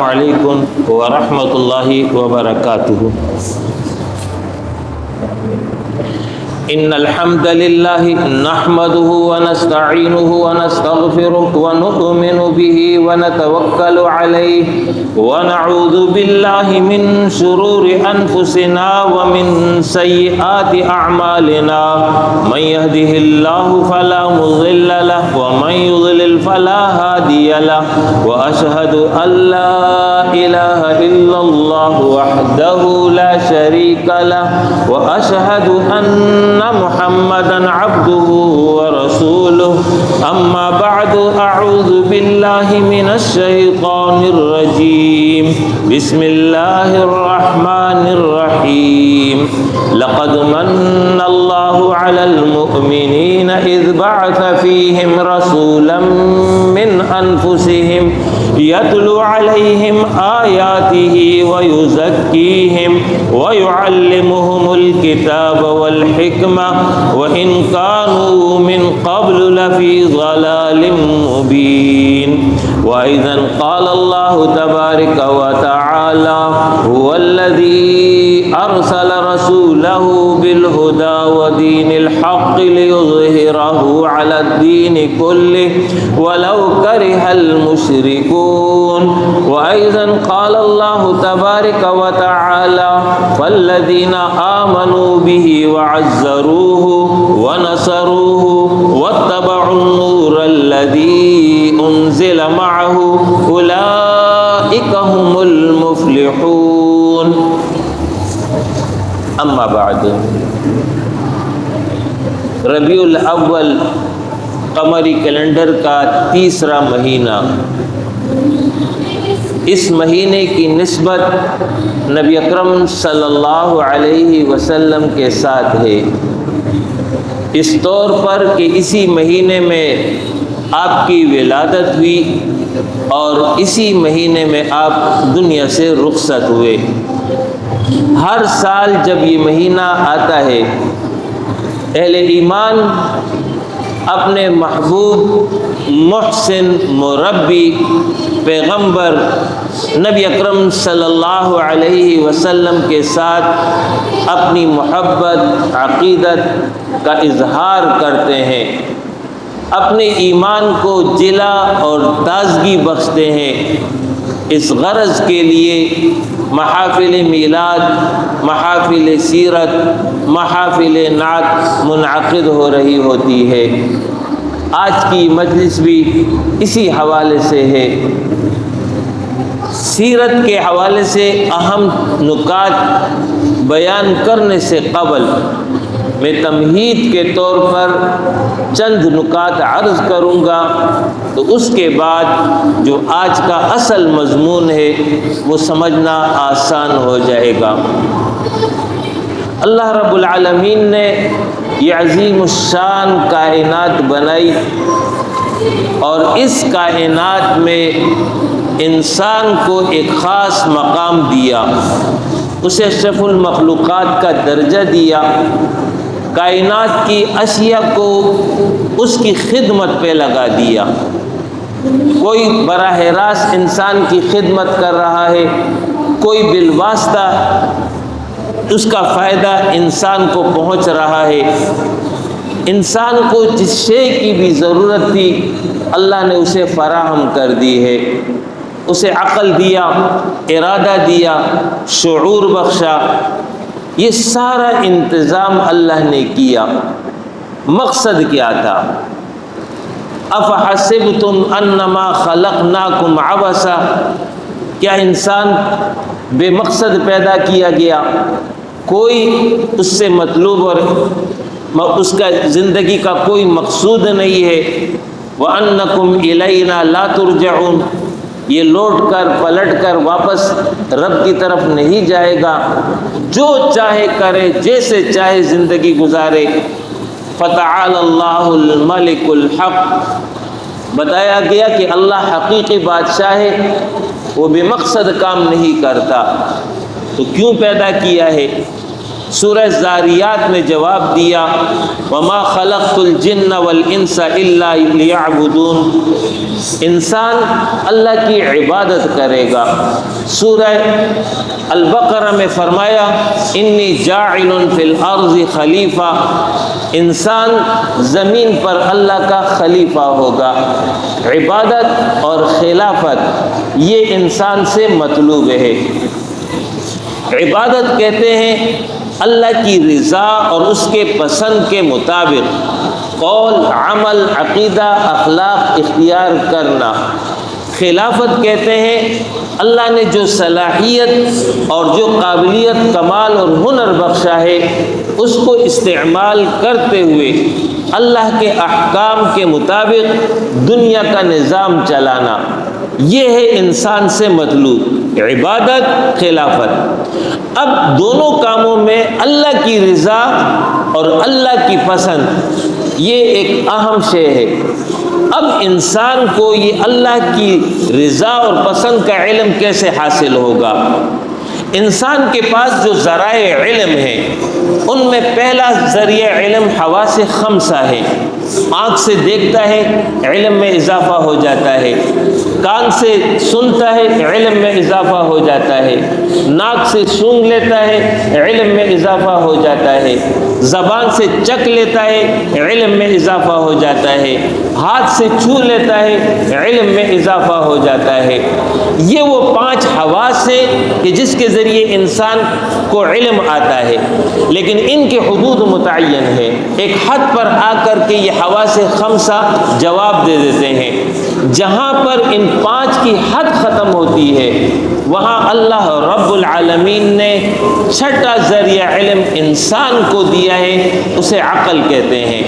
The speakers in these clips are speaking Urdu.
علیکم ورحمۃ اللہ وبرکاتہ۔ ان الحمد للہ نحمده ونستعینه ونستغفره ونؤمن به ونتوکل علیہ ونعوذ باللہ من شرور انفسنا ومن سیئات اعمالنا من يهده الله فلا مضل له ومن يضلل فلا هادی له واشهد ان لا الہ الا اللہ وحدہ لا شریک له واشهد ان محمدا عبده ورسوله اما بعد اعوذ باللہ من الشیطان الرجیم بسم اللہ الرحمن الرحیم لقد من اللہ علی المؤمنین اذ بعث فیہم رسولا من انفسہم یتلو علیہم آیاتہ ویزکیہم ویعلمہم الکتاب والحکمہ وإن كانوا من قبل لفي ضلال مبين وأيضا قال الله تبارك وتعالى هو الذي أرسل رسوله بالهدى ودين الحق ليظهره على الدين كله ولو كره المشركون وأيضا قال الله تبارك وتعالى فالذين آمنوا به وعزروه ونصروه واتبعوا النور الذي أنزل معه أولئك هم المفلحون اما بعد ربیع الاول قمری کیلنڈر کا تیسرا مہینہ، اس مہینے کی نسبت نبی اکرم صلی اللہ علیہ وسلم کے ساتھ ہے، اس طور پر کہ اسی مہینے میں آپ کی ولادت ہوئی اور اسی مہینے میں آپ دنیا سے رخصت ہوئے۔ ہر سال جب یہ مہینہ آتا ہے اہل ایمان اپنے محبوب، محسن، مربی، پیغمبر نبی اکرم صلی اللہ علیہ وسلم کے ساتھ اپنی محبت، عقیدت کا اظہار کرتے ہیں، اپنے ایمان کو جلا اور تازگی بخشتے ہیں۔ اس غرض کے لیے محافل میلاد، محافل سیرت، محافل نعت منعقد ہو رہی ہوتی ہے۔ آج کی مجلس بھی اسی حوالے سے ہے۔ سیرت کے حوالے سے اہم نکات بیان کرنے سے قبل میں تمہید کے طور پر چند نکات عرض کروں گا، تو اس کے بعد جو آج کا اصل مضمون ہے وہ سمجھنا آسان ہو جائے گا۔ اللہ رب العالمین نے یہ عظیم الشان کائنات بنائی اور اس کائنات میں انسان کو ایک خاص مقام دیا، اسے اشرف المخلوقات کا درجہ دیا، کائنات کی اشیاء کو اس کی خدمت پہ لگا دیا۔ کوئی براہ راست انسان کی خدمت کر رہا ہے، کوئی بالواسطہ اس کا فائدہ انسان کو پہنچ رہا ہے۔ انسان کو جس شے کی بھی ضرورت تھی اللہ نے اسے فراہم کر دی ہے، اسے عقل دیا، ارادہ دیا، شعور بخشا، یہ سارا انتظام اللہ نے کیا۔ مقصد کیا تھا؟ افحسبتم انما خلقناکم عبثا، کیا انسان بے مقصد پیدا کیا گیا؟ کوئی اس سے مطلوب اور اس کا زندگی کا کوئی مقصود نہیں ہے۔ وَأَنَّكُمْ إِلَيْنَا لَا تُرْجَعُونَ، یہ لوٹ کر پلٹ کر واپس رب کی طرف نہیں جائے گا، جو چاہے کرے، جیسے چاہے زندگی گزارے۔ فَتَعَالَى اللَّهُ الْمَلِكُ الْحَقُّ، بتایا گیا کہ اللہ حقیقی بادشاہ ہے، وہ بے مقصد کام نہیں کرتا۔ تو کیوں پیدا کیا ہے؟ سورہ زاریات میں جواب دیا وما خلقت الجن والانس الا لیعبدون، انسان اللہ کی عبادت کرے گا۔ سورہ البقرہ میں فرمایا انی جاعل فی الارض خلیفہ، انسان زمین پر اللہ کا خلیفہ ہوگا۔ عبادت اور خلافت یہ انسان سے مطلوب ہے۔ عبادت کہتے ہیں اللہ کی رضا اور اس کے پسند کے مطابق قول، عمل، عقیدہ، اخلاق اختیار کرنا۔ خلافت کہتے ہیں اللہ نے جو صلاحیت اور جو قابلیت، کمال اور ہنر بخشا ہے اس کو استعمال کرتے ہوئے اللہ کے احکام کے مطابق دنیا کا نظام چلانا، یہ ہے انسان سے مطلوب، عبادت، خلافت۔ اب دونوں کاموں میں اللہ کی رضا اور اللہ کی پسند یہ ایک اہم شے ہے۔ اب انسان کو یہ اللہ کی رضا اور پسند کا علم کیسے حاصل ہوگا؟ انسان کے پاس جو ذرائع علم ہیں ان میں پہلا ذریعہ علم حواس خمسہ ہے۔ آنکھ سے دیکھتا ہے، علم میں اضافہ ہو جاتا ہے، کان سے سنتا ہے، علم میں اضافہ ہو جاتا ہے، ناک سے سونگھ لیتا ہے، علم میں اضافہ ہو جاتا ہے، زبان سے چکھ لیتا ہے، علم میں اضافہ ہو جاتا ہے، ہاتھ سے چھو لیتا ہے، علم میں اضافہ ہو جاتا ہے۔ یہ وہ 5 حواس ہیں کہ جس کے ذریعے انسان کو علم آتا ہے، لیکن ان کے حدود متعین ہیں۔ ایک حد پر آ کر کے یہ حواس خمسہ جواب دے دیتے ہیں۔ جہاں پر ان 5 کی حد ختم ہوتی ہے وہاں اللہ رب العالمین نے 6واں ذریعہ علم انسان کو دیا ہے، اسے عقل کہتے ہیں۔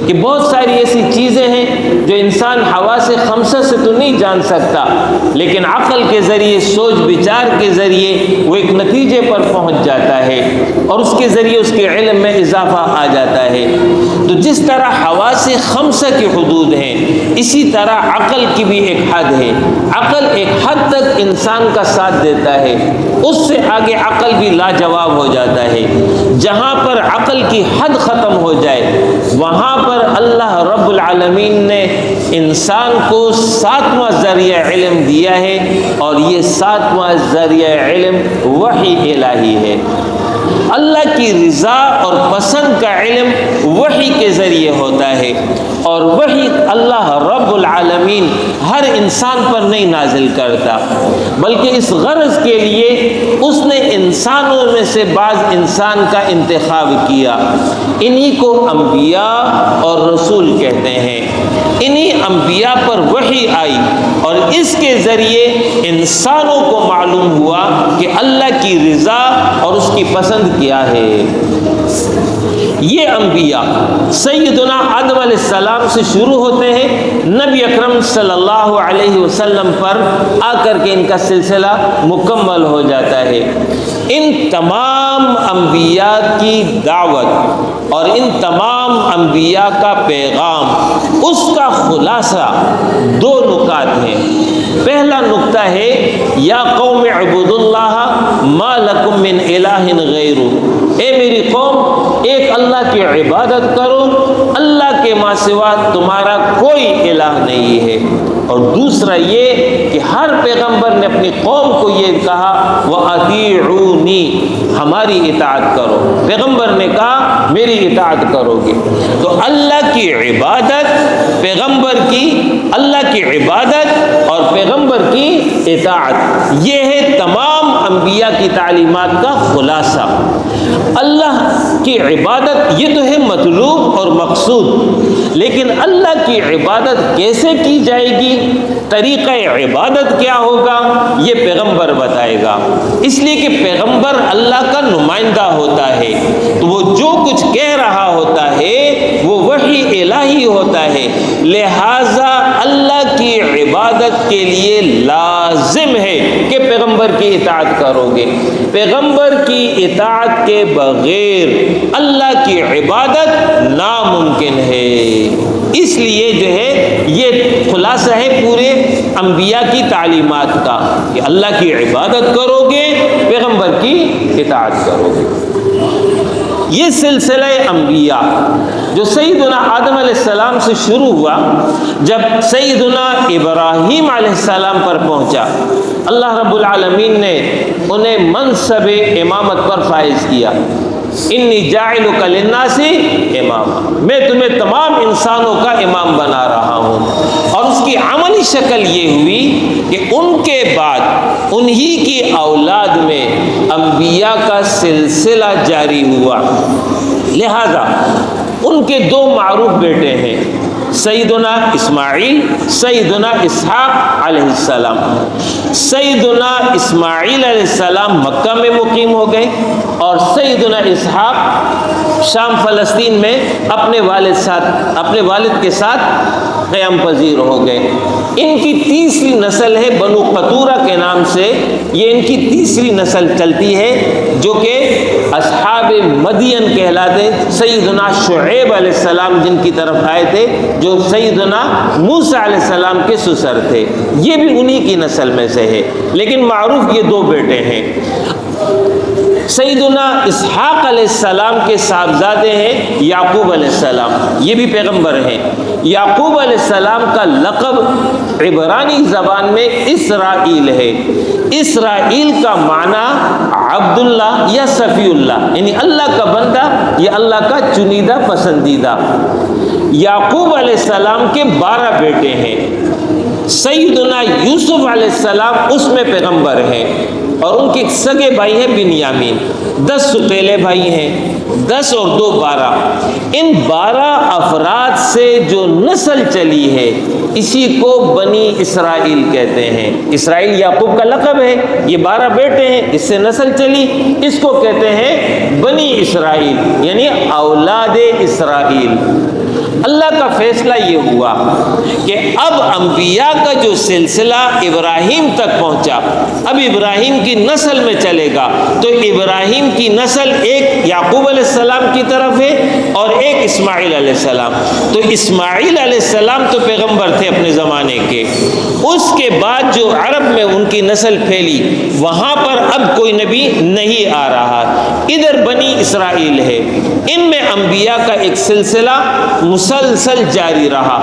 کہ بہت ساری ایسی چیزیں ہیں جو انسان حواس خمسہ سے تو نہیں جان سکتا، لیکن عقل کے ذریعے، سوچ بچار کے ذریعے وہ ایک نتیجے پر پہنچ جاتا ہے اور اس کے ذریعے اس کے علم میں اضافہ آ جاتا ہے۔ تو جس طرح حواس خمسہ کی حدود ہیں، اسی طرح عقل کی بھی ایک حد ہے۔ عقل ایک حد تک انسان کا ساتھ دیتا ہے، اس سے آگے عقل بھی لاجواب ہو جاتا ہے۔ جہاں پر عقل کی حد ختم ہو جائے وہاں پر اللہ رب العالمین نے انسان کو 7واں ذریعہ علم دیا ہے، اور یہ 7واں ذریعہ علم وحی الہی ہے۔ اللہ کی رضا اور پسند کا علم وحی کے ذریعے ہوتا ہے، اور وحی اللہ رب العالمین ہر انسان پر نہیں نازل کرتا، بلکہ اس غرض کے لیے اس نے انسانوں میں سے بعض انسان کا انتخاب کیا۔ انہی کو انبیاء اور رسول کہتے ہیں۔ انہی انبیاء پر وحی آئی اور اس کے ذریعے انسانوں کو معلوم ہوا کہ اللہ کی رضا اور اس کی پسند کیا ہے۔ یہ انبیاء سیدنا آدم علیہ السلام سے شروع ہوتے ہیں، نبی اکرم صلی اللہ علیہ وسلم پر آ کر کے ان کا سلسلہ مکمل ہو جاتا ہے۔ ان تمام انبیاء کی دعوت اور ان تمام انبیاء کا پیغام، اس کا خلاصہ 2 نکات ہیں۔ پہلا نکتہ ہے یا قوم اعبدوا اللہ ما لکم من الہ غیرہ، اے میری قوم ایک اللہ کی عبادت کرو، اللہ کے ماں سوا تمہارا کوئی الہ نہیں ہے۔ اور دوسرا یہ کہ ہر پیغمبر نے اپنی قوم کو یہ کہا وَأَطِيعُونِي، ہماری اطاعت کرو۔ پیغمبر نے کہا میری اطاعت کرو گے۔ تو اللہ کی عبادت، پیغمبر کی اللہ کی عبادت اور پیغمبر کی اطاعت، یہ ہے تمام انبیاء کی تعلیمات کا خلاصہ۔ اللہ کی عبادت یہ تو ہے مطلوب اور مقصود، لیکن اللہ کی عبادت کیسے کی جائے گی، طریقہ عبادت کیا ہوگا، یہ پیغمبر بتائے گا۔ اس لیے کہ پیغمبر اللہ کا نمائندہ ہوتا ہے، تو وہ جو کچھ کہہ رہا ہوتا ہے وہ وحی الہی ہوتا ہے، لہٰذا اللہ کی عبادت کے لیے لازم ہے کہ پیغمبر کی اطاعت کرو گے۔ پیغمبر کی اطاعت کے بغیر اللہ کی عبادت ناممکن ہے۔ اس لیے جو ہے یہ خلاصہ ہے پورے انبیاء کی تعلیمات کا کہ اللہ کی عبادت کرو گے، پیغمبر کی اطاعت کرو گے۔ یہ سلسلہ انبیاء جو سیدنا آدم علیہ السلام سے شروع ہوا، جب سیدنا ابراہیم علیہ السلام پر پہنچا، اللہ رب العالمین نے انہیں منصب امامت پر فائز کیا۔ انی جاعلک للناس اماما، میں تمہیں تمام انسانوں کا امام بنا رہا ہوں۔ اور اس کی عملی شکل یہ ہوئی کہ ان کے بعد انہی کی اولاد میں انبیاء کا سلسلہ جاری ہوا۔ لہذا ان کے دو معروف بیٹے ہیں، سیدنا اسماعیل، سیدنا اسحاق علیہ السلام۔ سیدنا اسماعیل علیہ السلام مکہ میں مقیم ہو گئے اور سیدنا اسحاق شام فلسطین میں اپنے والد کے ساتھ قیام پذیر ہو گئے۔ ان کی تیسری نسل ہے بنو قطورہ کے نام سے، یہ ان کی تیسری نسل چلتی ہے، جو کہ اصحاب مدین کہلاتے، سیدنا شعیب علیہ السلام جن کی طرف آئے تھے، جو سیدنا موسیٰ علیہ السلام کے سسر تھے، یہ بھی انہی کی نسل میں سے ہے، لیکن معروف یہ دو بیٹے ہیں۔ سیدنا اسحاق علیہ السلام کے صاحبزادے ہیں یعقوب علیہ السلام، یہ بھی پیغمبر ہیں۔ یعقوب علیہ السلام کا لقب عبرانی زبان میں اسرائیل ہے۔ اسرائیل کا معنی عبداللہ یا صفی اللہ، یعنی اللہ کا بندہ یا اللہ کا چنیدہ پسندیدہ۔ یعقوب علیہ السلام کے 12 بیٹے ہیں۔ سیدنا یوسف علیہ السلام اس میں پیغمبر ہیں، اور ان کے سگے بھائی ہیں بنیامین۔ 10 سپیلے بھائی ہیں، 10 اور 2 12۔ ان 12 افراد سے جو نسل چلی ہے اسی کو بنی اسرائیل کہتے ہیں۔ اسرائیل یعقوب کا لقب ہے، یہ 12 بیٹے ہیں، اس سے نسل چلی، اس کو کہتے ہیں بنی اسرائیل، یعنی اولاد اسرائیل۔ اللہ کا فیصلہ یہ ہوا کہ اب انبیاء کا جو سلسلہ ابراہیم تک پہنچا، اب ابراہیم کی نسل میں چلے گا، تو ابراہیم کی نسل ایک یعقوب علیہ السلام کی طرف ہے اور ایک اسماعیل علیہ السلام۔ تو اسماعیل علیہ السلام تو پیغمبر تھے اپنے زمانے کے، اس کے بعد جو عرب میں ان کی نسل پھیلی، وہاں پر اب کوئی نبی نہیں آ رہا، ادھر بنی اسرائیل ہے۔ ان میں انبیاء کا ایک سلسلہ مسلسل جاری رہا،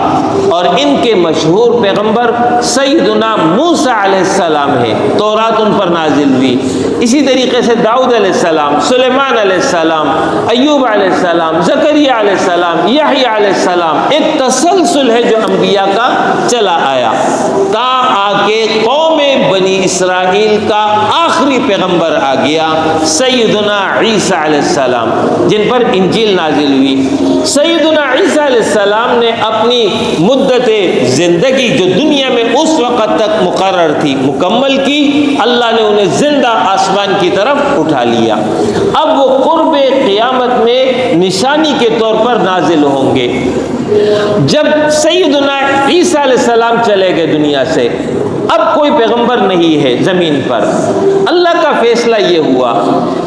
اور ان کے مشہور پیغمبر سیدنا موسیٰ علیہ السلام ہے، تورات ان پر نازل ہوئی۔ اسی طریقے سے داؤد علیہ السلام، سلیمان علیہ السلام، ایوب علیہ السلام، زکریا علیہ السلام، یحییٰ علیہ السلام، ایک تسلسل ہے جو انبیاء کا چلا آیا، تا آ کے قوم بنی اسرائیل کا آخری پیغمبر آ گیا سیدنا عیسیٰ علیہ السلام، جن پر انجیل نازل ہوئی۔ سیدنا عیسیٰ علیہ السلام نے اپنی مدت زندگی جو دنیا میں اس وقت تک مقرر تھی مکمل کی، اللہ نے انہیں زندہ آسمان کی طرف اٹھا لیا۔ اب وہ قرب قیامت میں نشانی کے طور پر نازل ہوں گے۔ جب سیدنا عیسیٰ علیہ السلام چلے گئے دنیا سے، اب کوئی پیغمبر نہیں ہے زمین پر، اللہ کا فیصلہ یہ ہوا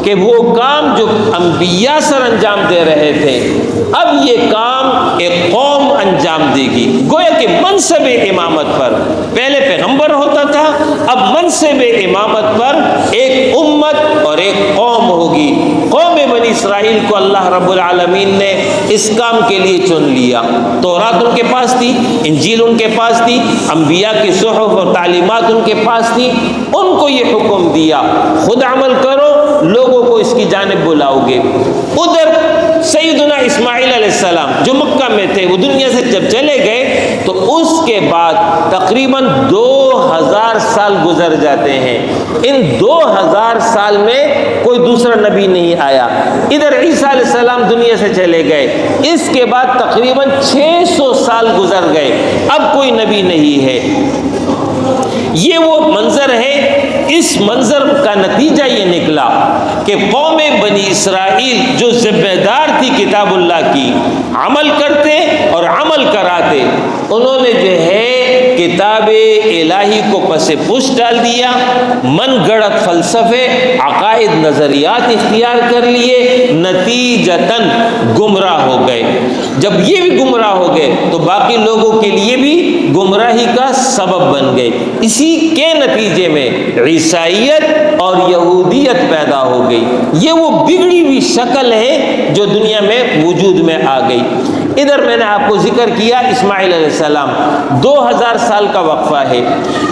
کہ وہ کام جو انبیاء سر انجام دے رہے تھے، اب یہ کام ایک قوم انجام دے گی۔ گویا کہ منصب امامت پر پہلے پیغمبر ہوتا تھا، اب منصب امامت پر ایک امت اور ایک قوم ہوگی۔ قوم بنی اسرائیل کو اللہ رب العالمین نے اس کام کے لیے چن لیا۔ تورات ان کے پاس تھی، انجیل ان کے پاس تھی، انبیاء کی صحف اور تعلیمات ان کے پاس تھی، ان کو یہ حکم دیا خود عمل کرو، لوگوں کو اس کی جانب بلاؤ گے۔ ادھر سیدنا اسماعیل علیہ السلام جو مکہ میں تھے، وہ دنیا سے جب چلے گئے تو اس کے بعد تقریباً 2000 سال گزر جاتے ہیں۔ ان 2000 سال میں کوئی دوسرا نبی نہیں آیا۔ ادھر عیسیٰ علیہ السلام دنیا سے چلے گئے، اس کے بعد تقریباً 600 سال گزر گئے، اب کوئی نبی نہیں ہے۔ یہ وہ منظر ہے، اس منظر کا نتیجہ یہ نکلا کہ قوم بنی اسرائیل جو ذمہ دار تھی کتاب اللہ کی، عمل کرتے اور عمل کراتے، انہوں نے جو ہے کتاب الہی کو پس پش ڈال دیا، من گڑت فلسفے، عقائد، نظریات اختیار کر لیے، نتیجتاً گمراہ ہو گئے۔ جب یہ بھی گمراہ ہو گئے تو باقی لوگوں کے لیے بھی گمراہی کا سبب بن گئے۔ اسی کے نتیجے میں عیسائیت اور اور یہودیت پیدا ہو گئی۔ یہ وہ بگڑی ہوئی شکل ہے جو دنیا میں وجود میں آ گئی۔ ادھر میں نے آپ کو ذکر کیا اسماعیل علیہ السلام، 2000 سال کا وقفہ ہے۔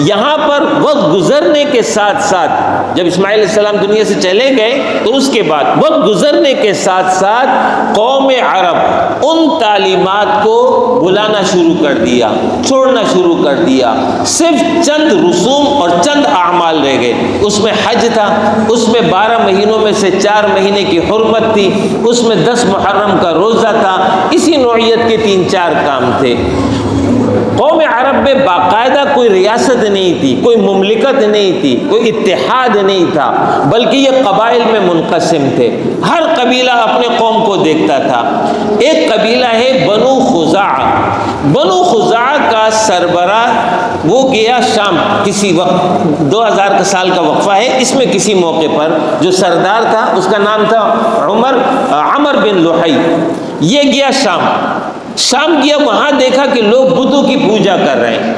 یہاں پر وقت گزرنے کے ساتھ ساتھ، جب اسماعیل علیہ السلام دنیا سے چلے گئے تو اس کے بعد وقت گزرنے کے ساتھ ساتھ قوم عرب ان تعلیمات کو بلانا شروع کر دیا، چھوڑنا شروع کر دیا۔ صرف چند رسوم اور چند اعمال رہ گئے۔ اس میں حج تھا، اس میں 12 مہینوں میں سے 4 مہینے کی حرمت تھی، اس میں 10 محرم کا روزہ تھا، اسی نوعیت کے 3-4 کام تھے۔ قوم عرب میں باقاعدہ کوئی ریاست نہیں تھی، کوئی مملکت نہیں تھی، کوئی اتحاد نہیں تھا، بلکہ یہ قبائل میں منقسم تھے۔ ہر قبیلہ اپنے قوم کو دیکھتا تھا۔ ایک قبیلہ ہے بنو خزاعہ۔ بنو خزاعہ کا سربراہ وہ گیا شام کسی وقت، 2000 سال کا وقفہ ہے، اس میں کسی موقع پر جو سردار تھا اس کا نام تھا عمر بن لحی۔ یہ گیا شام گیا، وہاں دیکھا کہ لوگ بتوں کی پوجا کر رہے ہیں۔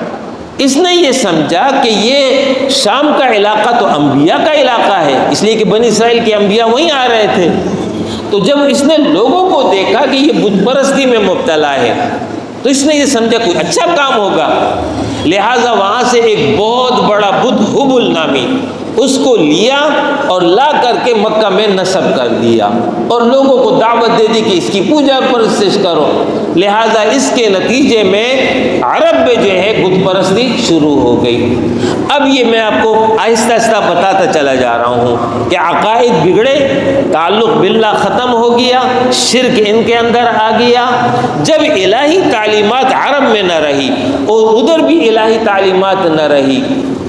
اس نے یہ سمجھا کہ یہ شام کا علاقہ تو انبیاء کا علاقہ ہے، اس لیے کہ بنی اسرائیل کے انبیاء وہیں آ رہے تھے۔ تو جب اس نے لوگوں کو دیکھا کہ یہ بت پرستی میں مبتلا ہے تو اس نے یہ سمجھا کوئی اچھا کام ہوگا، لہٰذا وہاں سے ایک بہت بڑا بت حبل نامی اس کو لیا اور لا کر کے مکہ میں نصب کر دیا اور لوگوں کو دعوت دے دی کہ اس کی پوجا پرستش کرو۔ لہٰذا اس کے نتیجے میں عرب میں جو ہے بت پرستی شروع ہو گئی۔ اب یہ میں آپ کو آہستہ آہستہ بتاتا چلا جا رہا ہوں کہ عقائد بگڑے، تعلق باللہ ختم ہو گیا، شرک ان کے اندر آ گیا۔ جب الہی تعلیمات عرب میں نہ رہی اور ادھر بھی الہی تعلیمات نہ رہی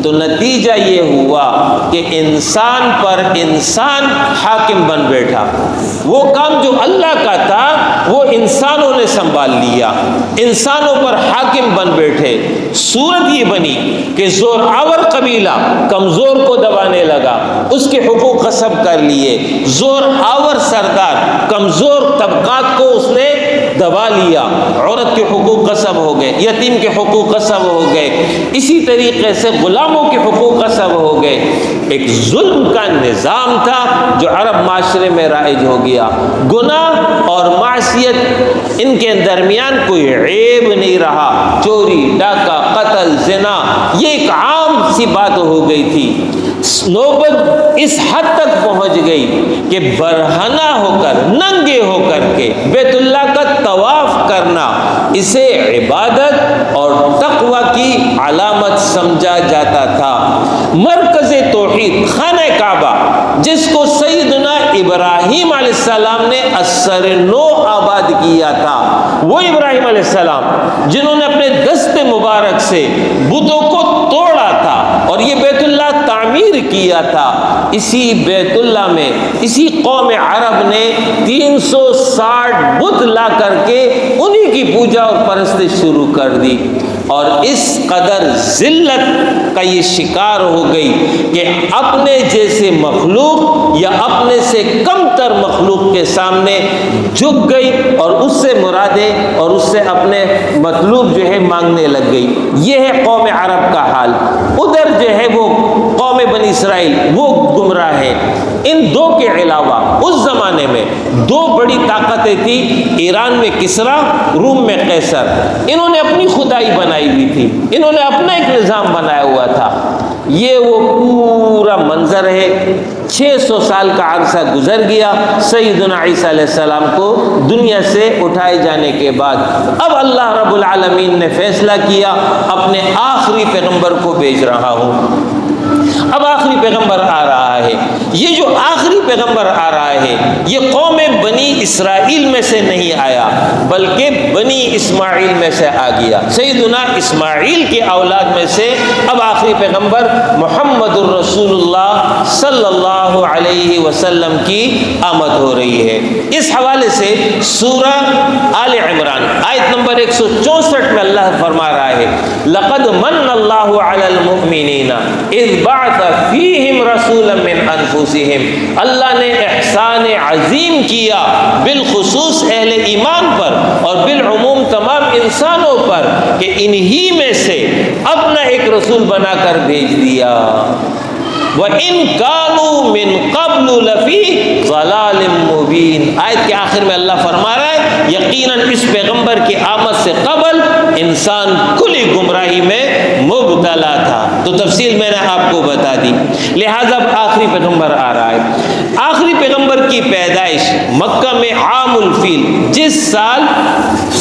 تو نتیجہ یہ ہوا کہ انسان پر انسان حاکم بن بیٹھا۔ وہ کام جو اللہ کا تھا وہ انسانوں نے سنبھال لیا، انسانوں پر حاکم بن بیٹھے۔ صورت یہ بنی کہ زور آور قبیلہ کمزور کو دبانے لگا، اس کے حقوق غصب کر لیے۔ زور آور سردار کمزور طبقات کو اس نے دبا لیا، عورت کے حقوق غصب ہو گئے، یتیم کے حقوق غصب ہو گئے، اسی طریقے سے غلاموں کے حقوق غصب ہو گئے۔ ایک ظلم کا نظام تھا جو عرب معاشرے میں رائج ہو گیا۔ گناہ اور معصیت ان کے درمیان کوئی عیب نہیں رہا، چوری، ڈاکہ، قتل، زنا یہ ایک عام سی بات ہو گئی تھی۔ نوبت اس حد تک پہنچ گئی کہ برہنہ ہو کر، ننگے ہو کر کے بیت اللہ کا طواف کرنا اسے عبادت اور تقوی کی علامت سمجھا جاتا تھا۔ مرکز توحید خانہ کعبہ جس کو سیدنا ابراہیم علیہ السلام نے اثر نو آباد کیا تھا، وہ ابراہیم علیہ السلام جنہوں نے اپنے دست مبارک سے بتوں کو توڑا تھا اور یہ بیت اللہ تعمیر کیا تھا، اسی بیت اللہ میں اسی قوم عرب نے 360 بت لا کر کے انہی کی پوجا اور پرستش شروع کر دی، اور اس قدر ذلت کا یہ شکار ہو گئی کہ اپنے جیسے مخلوق یا اپنے سے کم تر مخلوق کے سامنے جھک گئی اور اس سے مرادیں اور اس سے اپنے مطلوب جو ہے مانگنے لگ گئی۔ یہ ہے قوم عرب کا حال۔ ادھر جو ہے وہ قوم بنی اسرائیل وہ گمراہ ہے۔ ان دو کے علاوہ اس زمانے میں 2 بڑی طاقتیں تھیں، ایران میں کسرا، روم میں قیصر۔ انہوں نے اپنی خدائی بنائی ہوئی تھی، انہوں نے اپنا ایک نظام بنایا ہوا تھا۔ یہ وہ پورا منظر ہے۔ 600 سال کا عرصہ گزر گیا سیدنا عیسیٰ علیہ السلام کو دنیا سے اٹھائے جانے کے بعد۔ اب اللہ رب العالمین نے فیصلہ کیا اپنے آخری پیغمبر کو بھیج رہا ہوں۔ اب آخری پیغمبر آ رہا ہے۔ یہ جو آخری پیغمبر آ رہا ہے یہ قوم بنی اسرائیل میں سے نہیں آیا بلکہ بنی اسماعیل میں سے آ گیا۔ سیدنا اسماعیل کی اولاد میں سے اب آخری پیغمبر محمد الرسول اللہ صلی اللہ علیہ وسلم کی آمد ہو رہی ہے۔ اس حوالے سے سورہ آل عمران آیت نمبر 164 میں اللہ فرما رہا ہے لقد من اللہ علی المؤمنین اذ بعث فیہم رسولا من انفسہم، اللہ نے احسان عظیم کیا بالخصوص اہل ایمان پر اور بالعموم تمام انسانوں پر کہ انہی میں سے اپنا ایک رسول بنا کر بھیج دیا۔ وَإِن كَانُوا مِن قَبْلُ لَفِي ضَلَالٍ مُبِينٍ۔ آیت کے آخر میں اللہ فرما رہا ہے یقیناً اس پیغمبر کی آمد سے قبل انسان کلی گمراہی میں مبتلا تھا۔ تو تفصیل میں نے آپ کو بتا دی، لہذا اب آخری پیغمبر آ رہا ہے۔ آخری پیغمبر کی پیدائش مکہ میں عام الفیل، جس سال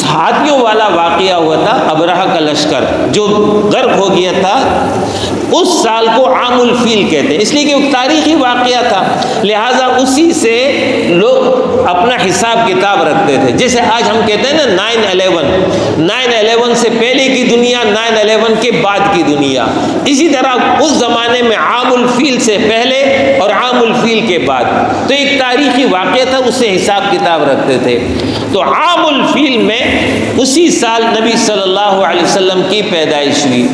ہاتھیوں والا واقعہ ہوا تھا، ابرہہ کا لشکر جو غرق ہو گیا تھا، اس سال کو عام الفیل کہتے ہیں، اس لیے کہ وہ تاریخی واقعہ تھا، لہٰذا اسی سے لوگ اپنا حساب کتاب رکھتے تھے۔ جیسے آج ہم کہتے ہیں نا 9/11 سے پہلے کی دنیا، 9/11 کے بعد کی دنیا، اسی طرح اس زمانے میں عام الفیل سے پہلے اور عام الفیل کے بعد، تو ایک تاریخی واقعہ تھا، اس سے حساب کتاب رکھتے تھے۔ تو عام الفیل میں اسی سال نبی صلی اللہ علیہ وسلم کی پیدائش ہوئی۔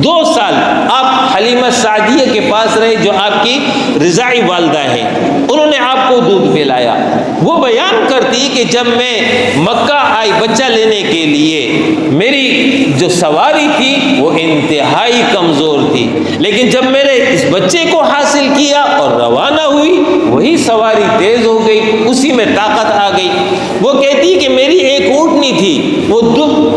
2 سال آپ حلیمہ سعدیہ کے پاس رہے جو آپ کی رضاعی والدہ ہیں، انہوں نے آپ کو دودھ پلایا۔ وہ بیان کرتی کہ جب میں مکہ آئی بچہ لینے کے لیے، میری جو سواری تھی وہ انتہائی کمزور تھی، لیکن جب میں نے اس بچے کو حاصل کیا اور روانہ ہوئی، وہی سواری تیز ہو گئی، اسی میں طاقت آ گئی۔ وہ کہتی کہ میری ایک اونٹنی تھی، وہ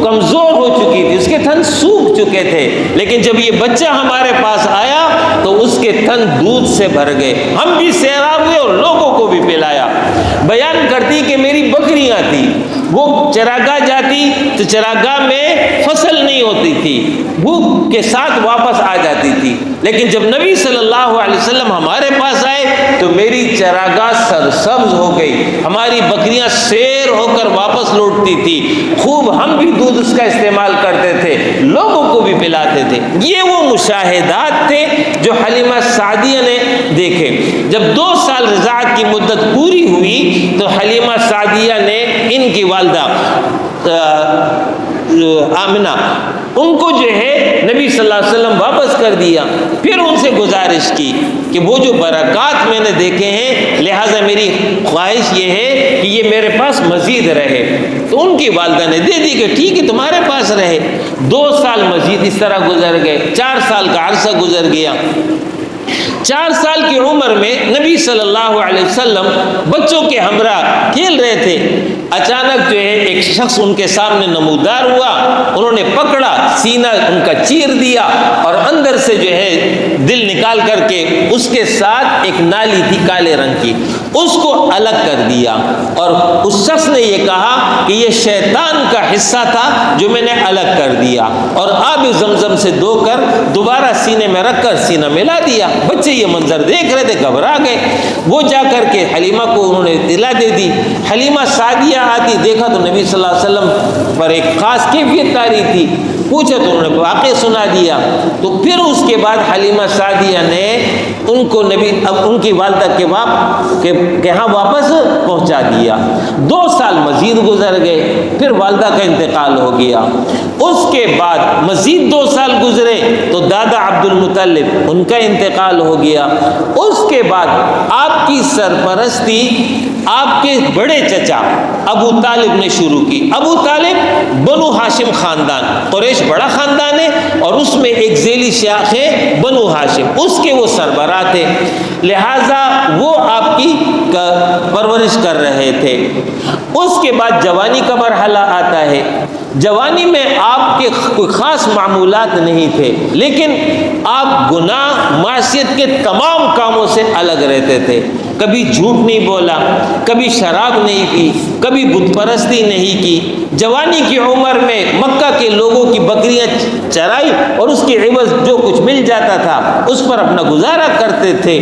کمزور ہو چکی تھی، اس کے تھن سوکھ چکے تھے، لیکن جب یہ بچہ ہمارے پاس آیا تو اس کے تھن دودھ سے بھر گئے، ہم بھی سیراب ہوئے اور لوگوں کو بھی پلایا۔ بیان کرتی کہ میری بکریاں تھی، وہ چراگاہ جاتی تو چراگاہ میں فصل نہیں ہوتی تھی، بھوک کے ساتھ واپس آ جاتی تھی، لیکن جب نبی صلی اللہ علیہ وسلم ہمارے پاس آئے تو میری چراگاہ سرسبز ہو گئی، ہماری بکریاں سیر ہو کر واپس لوٹتی تھی، خوب ہم بھی دودھ اس کا استعمال کرتے تھے، لوگوں کو بھی پلاتے تھے۔ یہ وہ مشاہدات تھے جو حلیمہ سعدیہ نے دیکھے۔ جب 2 سال رضاعت کی مدت پوری ہوئی تو حلیمہ سعدیہ نے ان کی والدہ آمنہ ان کو جو ہے نبی صلی اللہ علیہ وسلم واپس کر دیا۔ پھر ان سے گزارش کی کہ وہ جو برکات میں نے دیکھے ہیں، لہٰذا میری خواہش یہ ہے کہ یہ میرے پاس مزید رہے۔ تو ان کی والدہ نے دے دی کہ ٹھیک ہے تمہارے پاس رہے۔ 2 سال مزید اس طرح گزر گئے، 4 سال کا عرصہ گزر گیا۔ 4 سال کی عمر میں نبی صلی اللہ علیہ وسلم بچوں کے ہمراہ کھیل رہے تھے، اچانک جو ہے ایک شخص ان کے سامنے نمودار ہوا، انہوں نے پکڑا، سینہ ان کا چیر دیا اور اندر سے جو ہے دل نکال کر کے اس کے ساتھ ایک نالی تھی کالے رنگ کی، اس کو الگ کر دیا، اور اس شخص نے یہ کہا کہ یہ شیطان کا حصہ تھا جو میں نے الگ کر دیا، اور آب زمزم سے دھو کر دوبارہ سینے میں رکھ کر سینہ ملا دیا۔ بچے یہ منظر دیکھ رہے تھے، گھبرا گئے، وہ جا کر کے حلیمہ کو انہوں نے اطلاع دے دی۔ حلیمہ سعدیہ آتی، دیکھا تو نبی صلی اللہ علیہ وسلم پر ایک خاص کیفیت طاری تھی، پوچھا تو انہوں نے واقعہ سنا دیا۔ تو پھر اس کے بعد حلیمہ سعدیہ نے ان کو ان کی والدہ کے ہاں واپس پہنچا دیا۔ 2 سال مزید گزر گئے، پھر والدہ کا انتقال ہو گیا۔ اس کے بعد مزید 2 سال گزرے تو دادا عبد المطلب ان کا انتقال ہو گیا۔ اس کے بعد آپ کی سرپرستی آپ کے بڑے چچا ابو طالب نے شروع کی۔ ابو طالب بنو ہاشم خاندان، قریش بڑا خاندان ہے اور اس میں ایک ذیلی شاخ ہے بنو ہاشم، اس کے وہ سربراہ تھے، لہٰذا وہ آپ کی پرورش کر رہے تھے۔ اس کے بعد جوانی کا مرحلہ آتا ہے۔ جوانی میں آپ کے کوئی خاص معمولات نہیں تھے، لیکن آپ گناہ معصیت کے تمام کاموں سے الگ رہتے تھے۔ کبھی جھوٹ نہیں بولا، کبھی شراب نہیں پی، کبھی بت پرستی نہیں کی۔ جوانی کی عمر میں مکہ کے لوگوں کی بکریاں چرائی اور اس کے عوض جو کچھ مل جاتا تھا اس پر اپنا گزارا کرتے تھے۔